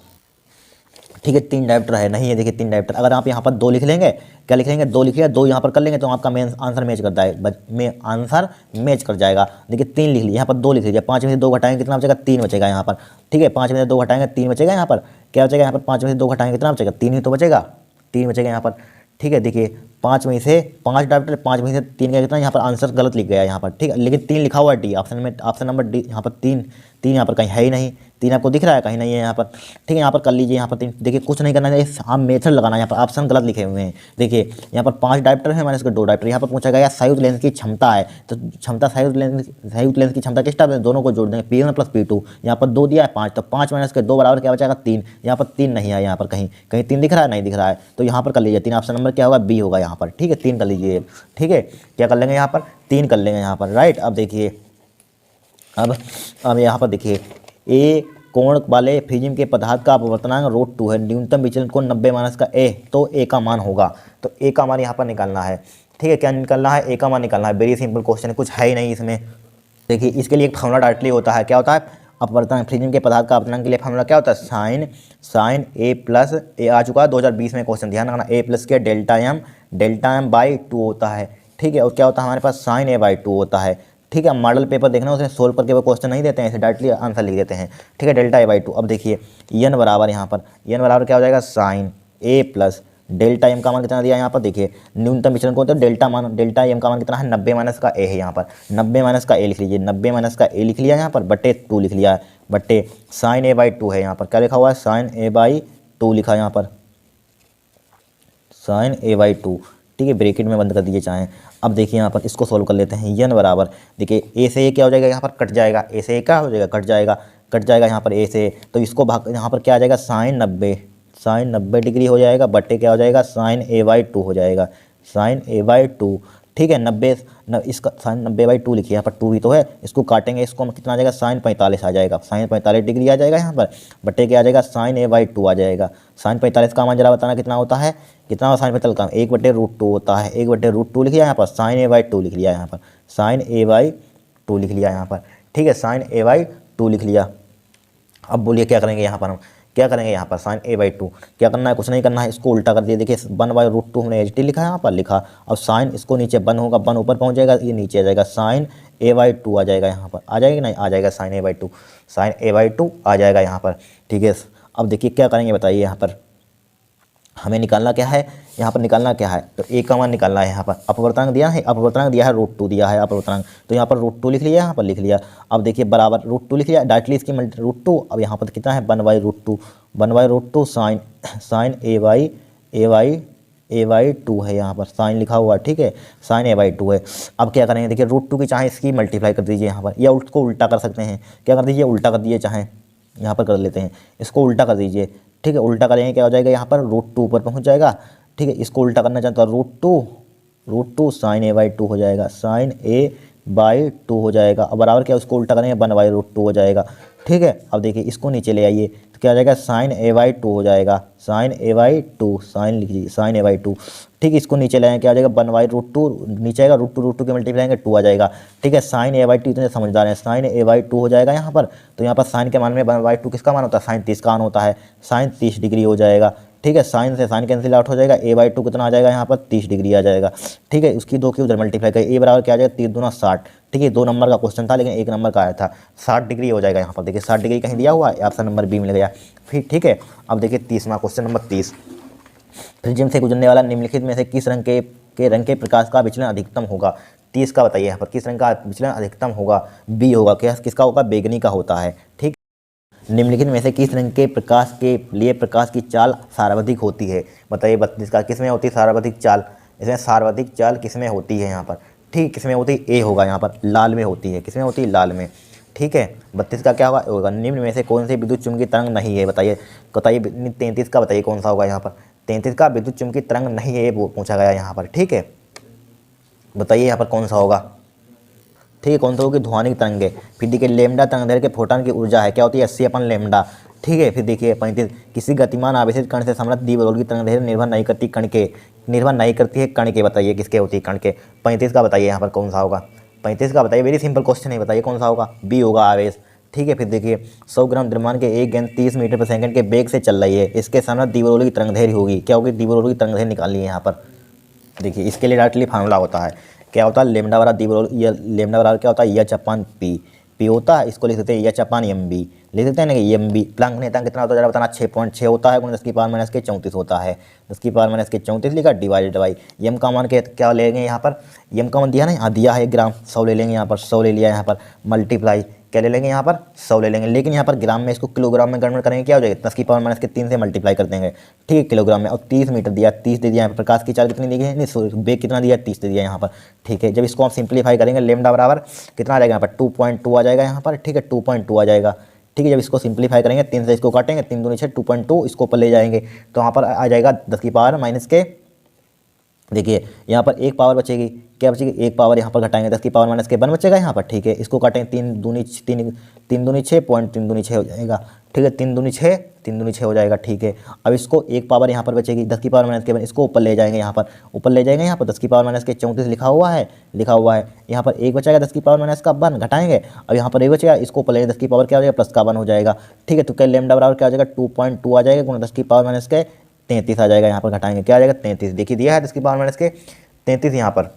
ठीक है। 3 डायोप्टर है, नहीं है, देखिए 3 डायोप्टर। अगर आप यहाँ पर 2 लिख लेंगे, क्या लिख लेंगे, 2 लिखिए, 2 यहाँ पर कर लेंगे तो आपका मेन आंसर मैच करता है, आंसर मैच कर जाएगा। देखिए 3 लिख लीजिए, यहाँ पर 2 लिख लीजिए, 5 में से 2 घटाएंगे कितना बचेगा, 3 बचेगा यहाँ पर, ठीक है। 5 में से 2 घटाएंगे 3 बचेगा, यहाँ पर क्या बचेगा, यहाँ पर 5 में से 2 घटाएंगे कितना बचेगा, 3 ही तो बचेगा, 3 बचेगा यहाँ पर, ठीक है। देखिए 5 में से 5 डायोप्टर, 5 में से 3 का कितना, यहाँ पर आंसर गलत लिख गया यहाँ पर, ठीक है, लेकिन 3 लिखा हुआ है डी ऑप्शन में, ऑप्शन नंबर डी, यहाँ पर 3 यहाँ पर कहीं है ही नहीं, 3 आपको दिख रहा है, कहीं नहीं है यहाँ पर, ठीक है। यहाँ पर कर लीजिए, यहाँ पर 3, देखिए कुछ नहीं करना है, हम मेथड लगाना है, यहाँ पर ऑप्शन गलत लिखे हुए हैं। देखिए यहाँ पर 5 डायोप्टर है माइनस के 2 डायोप्टर, यहाँ पर पूछा गया संयुक्त लेंस की क्षमता है, तो क्षमता संयुक्त लेंस की क्षमता किस टाइप है, दोनों को जोड़ देंगे, P1 प्लस P2, यहाँ पर 2 दिया है 5, तो 5 माइनस के 2 बराबर क्या बचेगा, 3, यहाँ पर 3 नहीं है, यहाँ पर कहीं 3 दिख रहा है, नहीं दिख रहा है, तो यहाँ पर कर लीजिए 3, ऑप्शन नंबर क्या होगा, बी होगा यहाँ पर, ठीक है। 3 कर लीजिए, ठीक है, क्या कर लेंगे यहाँ पर, 3 कर लेंगे यहाँ पर, राइट। अब देखिए अब यहाँ पर देखिए ए कोण वाले प्रिज्म के पदार्थ का अपवर्तनांक √2 है, न्यूनतम विचलन कोण 90 माइनस का ए, तो ए का मान होगा, तो ए का मान यहाँ पर निकालना है, ठीक है। क्या निकालना है, ए का मान निकालना है, वेरी सिंपल क्वेश्चन है, कुछ है ही नहीं इसमें। देखिए इसके लिए एक फॉर्मूला डायरेक्टली होता है, क्या होता है, अपवर्तनांक प्रिज्म के पदार्थ का अपवर्तनांक के लिए फॉर्मूला क्या होता है, साइन ए प्लस ए आ चुका है 2020 में क्वेश्चन, ध्यान रखना, ए प्लस के डेल्टा एम बाई 2 होता है, ठीक है। और क्या होता है हमारे पास, साइन ए बाई 2 होता है, ठीक है। मॉडल पेपर देखना, उसमें सोल्व करके वो क्वेश्चन नहीं देते हैं, ऐसे डायरेक्टली आंसर लिख देते हैं, ठीक है, डेल्टा ए बाई 2। अब देखिए एन बराबर यहाँ पर, एन बराबर क्या हो जाएगा, साइन ए प्लस डेल्टा एम का मान कितना दिया है यहाँ पर, देखिए न्यूनतम विचलन को, तो डेल्टा एम का मान कितना है 90 माइनस का ए है यहाँ पर, 90 माइनस का ए लिख लीजिए, 90 माइनस का ए लिख लिया यहाँ पर, बटे 2 लिख लिया है, बटे साइन ए बाई 2 है यहाँ पर, क्या लिखा हुआ है साइन ए बाई 2 लिखा है यहाँ पर, साइन ए बाई 2, ठीक है, ब्रैकेट में बंद कर दीजिए चाहें। अब देखिए यहाँ पर इसको सोल्व कर लेते हैं, यन बराबर, देखिए ए से ए क्या हो जाएगा यहाँ पर, कट जाएगा, ए से ए क्या हो जाएगा, कट जाएगा यहाँ पर ए से, तो इसको भाग यहाँ पर क्या आ जाएगा साइन 90 डिग्री हो जाएगा, बट्टे क्या हो जाएगा साइन ए बाई 2 हो जाएगा, साइन ए बाई 2, ठीक है। 90 इसका साइन 90/2 लिखिए, यहाँ पर 2 भी तो है, इसको काटेंगे, इसको कितना आ जाएगा साइन 45 आ जाएगा, साइन 45 डिग्री आ जाएगा यहाँ पर, बट्टे क्या आ जाएगा साइन A/2 आ जाएगा। साइन 45 का मान जरा बताना कितना होता है, कितना साइन 45 का 1/√2 होता है, 1/√2 लिख लिया यहाँ पर, साइन A/2 लिख लिया यहाँ पर, साइन A/2 लिख लिया यहाँ पर, ठीक है, साइन A/2 लिख लिया। अब बोलिए क्या करेंगे यहाँ पर, हम क्या करेंगे यहाँ पर साइन A/2, क्या करना है, कुछ नहीं करना है, इसको उल्टा कर दिया, देखिए 1/√2 हमने HT लिखा है यहाँ पर लिखा, अब साइन इसको नीचे 1 होगा, 1 ऊपर पहुँच जाएगा, ये नीचे आ जाएगा, साइन A/2 आ जाएगा यहाँ पर, आ जाएगा नहीं, आ जाएगा साइन A/2, साइन A/2 आ जाएगा यहाँ पर, ठीक है। अब देखिए क्या करेंगे बताइए, यहाँ पर हमें निकालना क्या है, यहाँ पर निकालना क्या है, तो ए का मान निकालना है, यहाँ पर अपवर्तनांक दिया है, अपवर्तनांक दिया है √2 दिया है अपवर्तनांक, तो यहाँ पर √2 लिख लिया, यहाँ पर लिख लिया। अब देखिए बराबर √2 लिख लिया, डायरेक्टली इसकी √2, अब यहाँ पर कितना है 1/√2 साइन A/2 है यहाँ पर, साइन लिखा हुआ है, ठीक है, साइन A/2 है। अब क्या करेंगे, देखिए √2 की चाहे इसकी मल्टीप्लाई कर दीजिए यहाँ पर, या उसको उल्टा कर सकते हैं, क्या कर दीजिए उल्टा कर दीजिए, चाहे यहाँ पर कर लेते हैं, इसको उल्टा कर दीजिए, ठीक है, उल्टा करेंगे क्या हो जाएगा यहाँ पर √2 ऊपर पहुँच जाएगा, ठीक है, इसको उल्टा करना चाहता हूँ √2 साइन A/2 हो जाएगा, साइन A/2 हो जाएगा। अब बराबर क्या उसको उल्टा करेंगे 1/√2 हो जाएगा, ठीक है। अब देखिए इसको नीचे ले आइए, तो क्या हो जाएगा साइन A/2 हो जाएगा, साइन A/2, साइन लिख लीजिए साइन A/2, ठीक है, इसको नीचे ले आएंगे क्या हो जाएगा 1/√2, नीचे आएगा √2 के मल्टीप्लाई करेंगे 2 आ जाएगा, ठीक है, साइन A/2 इतने समझदार हैं, साइन A/2 हो जाएगा यहाँ पर, तो यहाँ पर साइन के मान में 1/2 किसका मान होता है, साइन 30 का मान होता है, साइन 30 डिग्री हो जाएगा, ठीक है, साइन से साइन कैंसिल आउट हो जाएगा, A/2 कितना आ जाएगा यहाँ पर 30 डिग्री आ जाएगा, ठीक है, उसकी 2 की उधर मल्टीप्लाई करें, ए बराबर क्या आ जाएगा 3 दूना 60, ठीक है, 2 नंबर का क्वेश्चन था लेकिन 1 नंबर का आया था, 60 डिग्री हो जाएगा यहाँ पर, देखिए 60 डिग्री कहीं दिया हुआ है, ऑप्शन नंबर बी मिल गया फिर, ठीक है। अब देखिए 30वां क्वेश्चन नंबर 30, प्रिज्म से गुजरने वाला निम्नलिखित में से किस रंग के रंग के प्रकाश का विचलन अधिकतम होगा, 30 का बताइए यहाँ पर किस रंग का विचलन अधिकतम होगा, बी होगा, क्या किसका होगा बैगनी का होता है, ठीक। निम्नलिखित में से किस रंग के प्रकाश के लिए प्रकाश की चाल सर्वाधिक होती है, बताइए 32 का किस में होती है सर्वाधिक चाल, इसमें सर्वाधिक चाल किस में होती है यहाँ पर, ठीक, किस में होती है, ए होगा यहाँ पर, लाल में होती है, किस में होती है लाल में, ठीक है। 32 का क्या होगा, निम्न में से कौन सी विद्युत चुम्बकीय तरंग नहीं है, बताइए 33 का बताइए कौन सा होगा यहाँ पर, 33 का विद्युत चुम्बकीय तरंग नहीं है, ये पूछा गया यहाँ पर, ठीक है, बताइए यहाँ पर कौन सा होगा, ठीक है, कौन सा होगी ध्वनिक तरंग है। फिर देखिए लेमडा तरंगदैर्घ्य के फोटॉन की ऊर्जा है, क्या होती है 80/λ, ठीक है। फिर देखिए 35, किसी गतिमान आवेशित कण से समृद्ध द्विबरोल की तरंगदैर्घ्य निर्भर नहीं करती है कण के, बताइए किसके होती है कण के, 35 का बताइए यहाँ पर कौन सा होगा, 35 का बताइए, वेरी सिंपल क्वेश्चन है, बताइए कौन सा होगा, बी होगा आवेश, ठीक है। फिर देखिए 100 ग्राम द्रव्यमान के एक गेंद 30 मीटर पर सेकंड के वेग से चल रही है, इसके समृद्ध द्विबरोल की तरंगदैर्घ्य होगी, क्या होगी द्विबरोल की तरंगदैर्घ्य निकालनी है यहाँ पर, देखिए इसके लिए डायरेक्टली फार्मूला होता है, क्या होता है लेमडा बराबर द्विबरोल, लेमडा बराबर क्या होता है H/P, पी होता है, इसको लिख देते हैं H/mb, लिख देते हैं ना कि mb। प्लैंक नियतांक कितना होता है जरा बताना, 6.6 होता है, 10⁻⁻34 होता है, 10⁻⁻34 लिखा डिवाइडेड बाई m का मान क्या लेंगे यहाँ पर, m का मान दिया ना, यहाँ दिया है ग्राम, 100 ले लेंगे यहाँ पर, 100 ले लिया यहाँ पर, मल्टीप्लाई क्या ले लेंगे यहाँ पर 100 ले लेंगे, लेकिन यहाँ पर ग्राम में इसको किलोग्राम में कन्वर्ट करेंगे, क्या हो जाएगा 10⁻³ से मल्टीप्लाई कर देंगे, ठीक है, किलोग्राम में। और 30 मीटर दिया, 30 दे दिया यहाँ पर, प्रकाश की चाल कितनी दी है, नहीं वेग कितना दिया 30 दे दिया यहाँ पर, ठीक है। जब इसको हम सिंप्लीफाई करेंगे लेमडा बराबर कितना आ जाएगा यहाँ पर 2.2 आ जाएगा यहाँ पर, ठीक है 2.2 आ जाएगा, ठीक है। जब इसको सिंप्लीफाई करेंगे 3 से इसको काटेंगे, 3 दूनी 6 2.2 इसको ऊपर ले जाएंगे, तो यहाँ पर आ जाएगा 10⁻⁻, देखिए यहाँ पर एक पावर बचेगी, क्या बचेगी एक पावर, यहाँ पर घटाएंगे 10⁻⁻1 बचेगा यहाँ पर, ठीक है। इसको काटेंगे 3 दूनी 6 पॉइंट 3 दूनी 6 हो जाएगा, ठीक है, 3 दूनी 6 हो जाएगा, ठीक है। अब इसको एक पावर यहाँ पर बचेगी 10⁻⁻, इसको ऊपर ले जाएंगे, यहाँ पर ऊपर ले जाएंगे, यहाँ पर 10⁻⁻34 लिखा हुआ है यहाँ पर एक बचेगा 10⁻⁻1 घटाएंगे, अब यहाँ पर एक बचेगा, इसको ऊपर ले क्या हो जाएगा +1 हो जाएगा, ठीक है। तो क्या लेमडा बराबर क्या हो जाएगा 2.2 आ जाएगा, 10⁻⁻33 आ जाएगा, यहाँ पर घटाएंगे क्या आ जाएगा 33, देखिए दिया है 10⁻⁻33 यहाँ पर,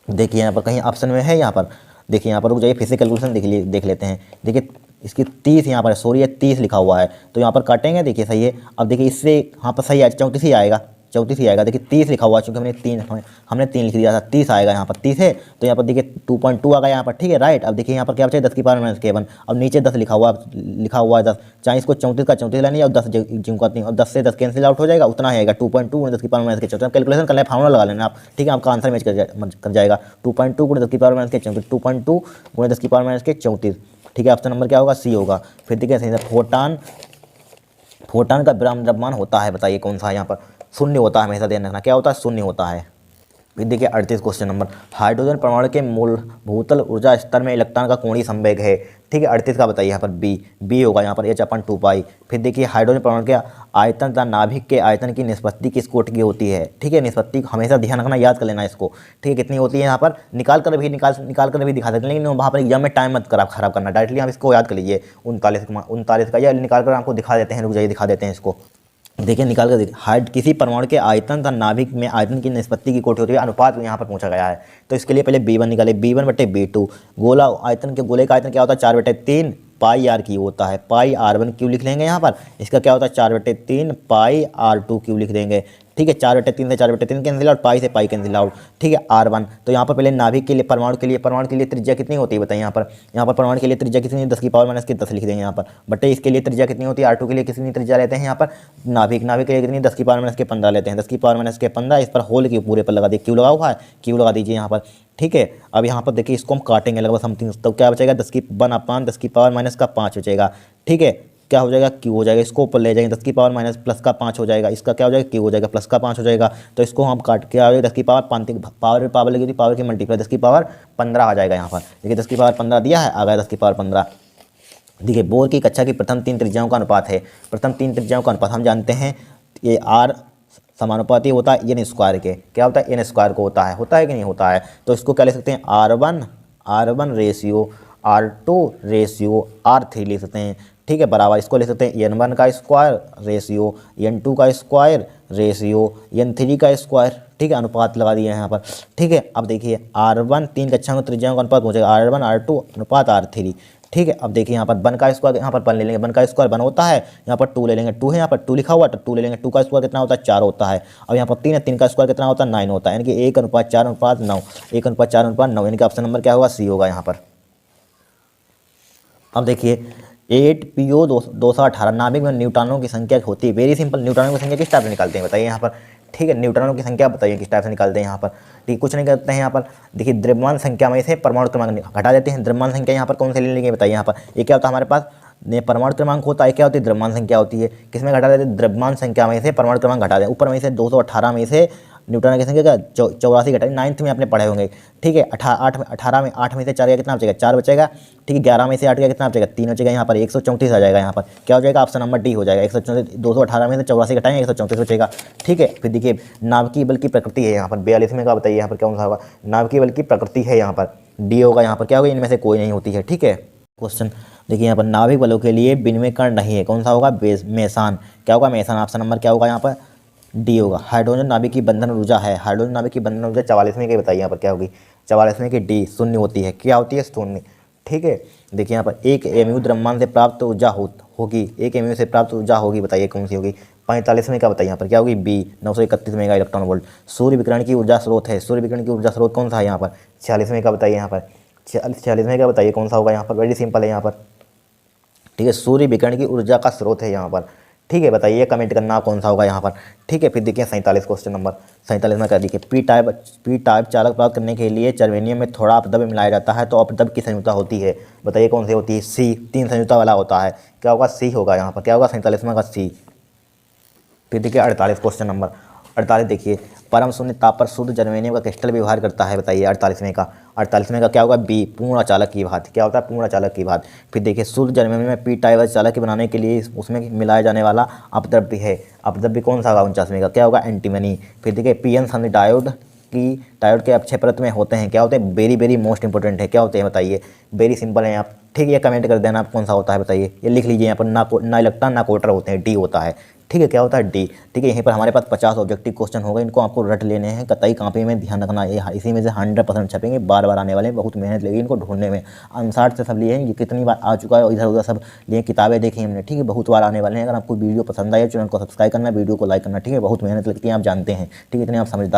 देखिए यहाँ पर कहीं ऑप्शन में है, यहाँ पर देखिए यहाँ पर रुक जाइए फिर से कैलकुलेशन देख लेते हैं, देखिए इसकी 30 यहाँ पर, सॉरी ये 30 लिखा हुआ है, तो यहाँ पर काटेंगे, देखिए सही है। अब देखिए इससे यहाँ पर सही है, 34 ही आएगा, 34 ही आएगा। देखिए 30 लिखा हुआ है, चूँकि हमने 3 लिख दिया था, 30 आएगा यहाँ पर, 30 है तो यहाँ पर देखिए 2.2 आ गया यहाँ पर, ठीक है राइट। अब देखिए यहाँ पर क्या बचा, 10 की पावर माइनस के 1, अब नीचे 10 लिखा हुआ है 10, चाहे इसको 34 का 34 लानी है और 10 जिनका 3, और 10 से 10 कैंसिल आउट हो जाएगा, उतना ही आएगा 2.2 10 की पावर माइनस के 34। कैलकुलेशन कर लें, फार्मूला लगा लेना आप, ठीक है, आपका आंसर मैच कर जाएगा। 2.2 10 की पावर माइनस के 34, 2.2 10 की पावर माइनस के 34, ठीक है। ऑप्शन नंबर क्या होगा, सी होगा। फिर देखिए सही है, फोटान का विराम द्रव्यमान होता है, बताइए कौन सा है यहाँ पर, शून्य होता है, हमेशा ध्यान रखना क्या होता है, शून्य होता है। फिर देखिए 38 क्वेश्चन नंबर, हाइड्रोजन परमाणु के मूलभूतल ऊर्जा स्तर में इलेक्ट्रॉन का कोणीय संवेग है, ठीक है। 38 का बताइए यहाँ पर बी होगा यहाँ पर, H/2π। फिर देखिए हाइड्रोजन परमाणु के आयतन तथा नाभिक के आयतन की निष्पत्ति किस कोटि की होती है, ठीक है। निष्पत्ति हमेशा ध्यान रखना, याद कर लेना इसको, ठीक है। कितनी होती है यहाँ पर, निकाल कर भी दिखा सकते हैं, लेकिन वहाँ पर एग्जाम में टाइम मत खराब करना, डायरेक्टली आप इसको याद कर लीजिए। 39 का, या निकाल कर आपको दिखा देते हैं, रुक जाइए दिखा देते हैं इसको। देखिए निकाल कर हाइड किसी परमाणु के आयतन तथा नाभिक में आयतन की निष्पत्ति की कोटि होती है, अनुपात यहाँ पर पूछा गया है। तो इसके लिए पहले B1 निकाले, B1/B2। गोला आयतन के गोले का आयतन क्या होता है, 4/3 पाई आर क्यू होता है, पाई R1 क्यू लिख लेंगे यहाँ पर। इसका क्या होता है, 4/3 पाई R2 क्यू लिख देंगे, ठीक है। 4/3 से 4/3 कैंसिल आउट, पाई से पाई कैंसिल आउट, ठीक है। R1 तो यहाँ पर पहले नाभिक के लिए, परमाणु के लिए त्रिज्या कितनी होती है बताइए यहाँ पर परमाणु के लिए त्रिज्या कितनी, 10 की पावर माइनस के 10 लिख देंगे यहाँ पर, बटे इसके लिए त्रिज्या कितनी होती है, R2 के लिए कितनी त्रिज्या लेते हैं यहाँ पर, नाभिक के लिए कितनी, 10 की पावर माइनस के 15 लेते हैं, 10 की पावर माइनस के 15, इस पर होल की पूरे पर लगा दिए, क्यू लगा हुआ है, क्यू लगा दीजिए यहाँ पर, ठीक है। अब यहाँ पर देखिए इसको हम काटेंगे लगभग समथिंग, तो क्या बचेगा, 10 की 1/10 की पावर माइनस का 5 बचेगा, ठीक है। क्या हो जाएगा, क्यू हो जाएगा, इसको ऊपर ले जाएंगे, 10 की पावर माइनस प्लस का 5 हो जाएगा, इसका क्या हो जाएगा, क्यू हो जाएगा, प्लस का 5 हो जाएगा, तो इसको हम काट के आ जाएगा 10 की पावर 5, पावर लगी, पावर की मल्टीप्लाई 10 की पावर 15 आ जाएगा यहाँ पर। देखिए 10 की पावर 15 दिया है, आ गया 10 की पावर 15। देखिए बोर की कक्षा की प्रथम 3 त्रिज्याओं का अनुपात है, प्रथम 3 त्रिज्याओं का अनुपात हम जानते हैं, ये R समानुपाती होता है n स्क्वायर के, क्या होता है, n स्क्वायर को होता है कि नहीं होता है। तो इसको क्या ले सकते हैं, R1 ratio R2 ratio R3 ले सकते हैं, ठीक है, बराबर इसको ले सकते हैं n1 का स्क्वायर रेशियो n2 का स्क्वायर रेशियो n3 का स्क्वायर, ठीक है। अनुपात लगा दिए हैं यहाँ पर, ठीक है। अब देखिए R1 3 कक्षाओं त्रिज्याओं का अनुपात पहुँचेगा, R1 R2 अनुपात R3, ठीक है। अब देखिए यहाँ पर 1 का स्क्वायर, यहाँ पर 1 ले लेंगे, 1 का स्क्वायर 1 होता है, यहाँ पर 2 ले लेंगे, 2 है यहाँ पर 2 लिखा हुआ, तो 2 ले लेंगे, 2 का स्क्वायर कितना होता है, 4 होता है। अब यहाँ पर 3 है, 3 का स्क्वायर कितना होता है, 9 होता है, यानी कि 1:4:9, 1:4:9, यानी कि ऑप्शन नंबर क्या होगा, सी होगा यहाँ पर। अब देखिए 8PO 218 नाभिक में न्यूट्रॉनों की संख्या होती है, वेरी सिंपल। न्यूट्रॉनों की संख्या किस टाइप से निकालते हैं बताइए यहाँ पर, ठीक है। न्यूट्रॉनों की संख्या बताइए किस टाइप से निकालते हैं यहाँ पर, ठीक, कुछ नहीं करते हैं यहाँ पर। देखिए द्रव्यमान संख्या में से परमाणु क्रमांक घटा देते हैं, द्रव्यमान संख्या यहाँ पर कौन से ले लेंगे बताइए यहाँ पर, ये क्या होता है हमारे पास, परमाणु क्रमांक होता है, क्या होती है, द्रव्यमान संख्या होती है, किसमें घटा देते हैं, द्रव्यमान संख्या में से परमाणु क्रमांक घटा दें, ऊपर में से 218 में से न्यूट्रॉन की संख्या का 84 घटाई, 9th में आपने पढ़े होंगे, ठीक है। 8 में से 4 का कितना बचेगा, 4 बचेगा, ठीक है। 11 में से 8 का कितना बचेगा, 3 बचेगा, यहाँ पर 134 आ जाएगा, यहाँ पर क्या हो जाएगा, ऑप्शन नंबर डी हो जाएगा, 134, 218 में से 84 घटाएंगे 134 बचेगा, ठीक है। फिर देखिए नाभिकीय बल की प्रकृति है यहाँ पर, 42वें का बताइए यहाँ पर कौन सा होगा, नाभिकीय बल की प्रकृति है यहाँ पर, डी होगा यहाँ पर, क्या होगा, इनमें से कोई नहीं होती है, ठीक है। क्वेश्चन देखिए यहाँ पर नाभिक बलों के लिए विनिमय कण नहीं है, कौन सा होगा, मेसान, क्या होगा, मेसान, ऑप्शन नंबर क्या होगा यहाँ पर, डी होगा। हाइड्रोजन नाभिक की बंधन ऊर्जा है, हाइड्रोजन नाभिक की बंधन ऊर्जा 44वें की बताइए यहाँ पर क्या होगी, 44वें की डी शून्य होती है, क्या होती है, शून्य, ठीक है। देखिए यहाँ पर 1 mu द्रव्यमान से प्राप्त ऊर्जा होगी, 1 mu से प्राप्त ऊर्जा होगी, बताइए कौन सी होगी, 45वें का बताइए यहाँ पर क्या होगी, बी 931 मेगा इलेक्ट्रॉन वोल्ट। सूर्य विकिरण की ऊर्जा स्रोत है, सूर्य विकिरण की ऊर्जा स्रोत कौन सा है यहाँ पर, 46वें का बताइए यहाँ पर, 46वें का बताइए कौन सा होगा यहाँ पर, वेरी सिंपल है यहाँ पर, ठीक है। सूर्य विकिरण की ऊर्जा का स्रोत है यहाँ पर, ठीक है, बताइए कमेंट करना कौन सा होगा यहाँ पर, ठीक है। फिर देखिए 47 क्वेश्चन नंबर 47 में कर देखिए, पी टाइप चालक प्राप्त करने के लिए जर्मेनियम में थोड़ा अपद्रव्य मिलाया जाता है, तो अपद्रव्य की संयुक्ता होती है, बताइए कौन सी होती है, सी, 3 संयुक्ता वाला होता है, क्या होगा, सी होगा यहाँ पर, क्या होगा, 47वां का सी। फिर देखिए 48 क्वेश्चन नंबर 48 देखिए, परम शून्य ताप पर शुद्ध जर्मेनियम का क्रिस्टल व्यवहार करता है, बताइए 48वें का क्या होगा, बी, पूर्ण चालक की भांति, क्या होता है, पूर्ण चालक की भांति। फिर देखिए शुद्ध जर्मेनियम में पी टाइप चालक के बनाने के लिए उसमें मिलाया जाने वाला अपद्रव्य है, अपद्रव्य कौन सा होगा, 49वें का क्या होगा, एंटीमनी। फिर देखिए पीएन संधि डायोड कि टायरॉइड के अक्षय परत में होते हैं, क्या होते हैं, वेरी वेरी मोस्ट इंपॉर्टेंट है, क्या होते हैं बताइए, वेरी सिंपल है आप, ठीक है। ये कमेंट कर देना आप कौन सा होता है बताइए, ये लिख लीजिए यहाँ पर, ना लगता ना कोटर होते हैं, डी होता है, ठीक है। क्या होता है, डी, ठीक है। यहीं पर हमारे पास 50 ऑब्जेक्टिव क्वेश्चन हो गए, इनको आपको रट लेने हैं, कतई कॉपी में ध्यान रखना है, इसी में से 100% छपेंगे, बार बार आने वाले हैं, बहुत मेहनत लगी इनको ढूंढने में, अनसार्ट से सब लिए हैं, ये कितनी बार आ चुका है, इधर उधर सब लिए किताबें देखी हमने, ठीक है, बहुत बार आने वाले हैं। अगर आपको वीडियो पसंद आए, चैनल को सब्सक्राइब करना, वीडियो को लाइक करना, ठीक है, बहुत मेहनत लगती है आप जानते हैं, ठीक है, इतने आप समझदार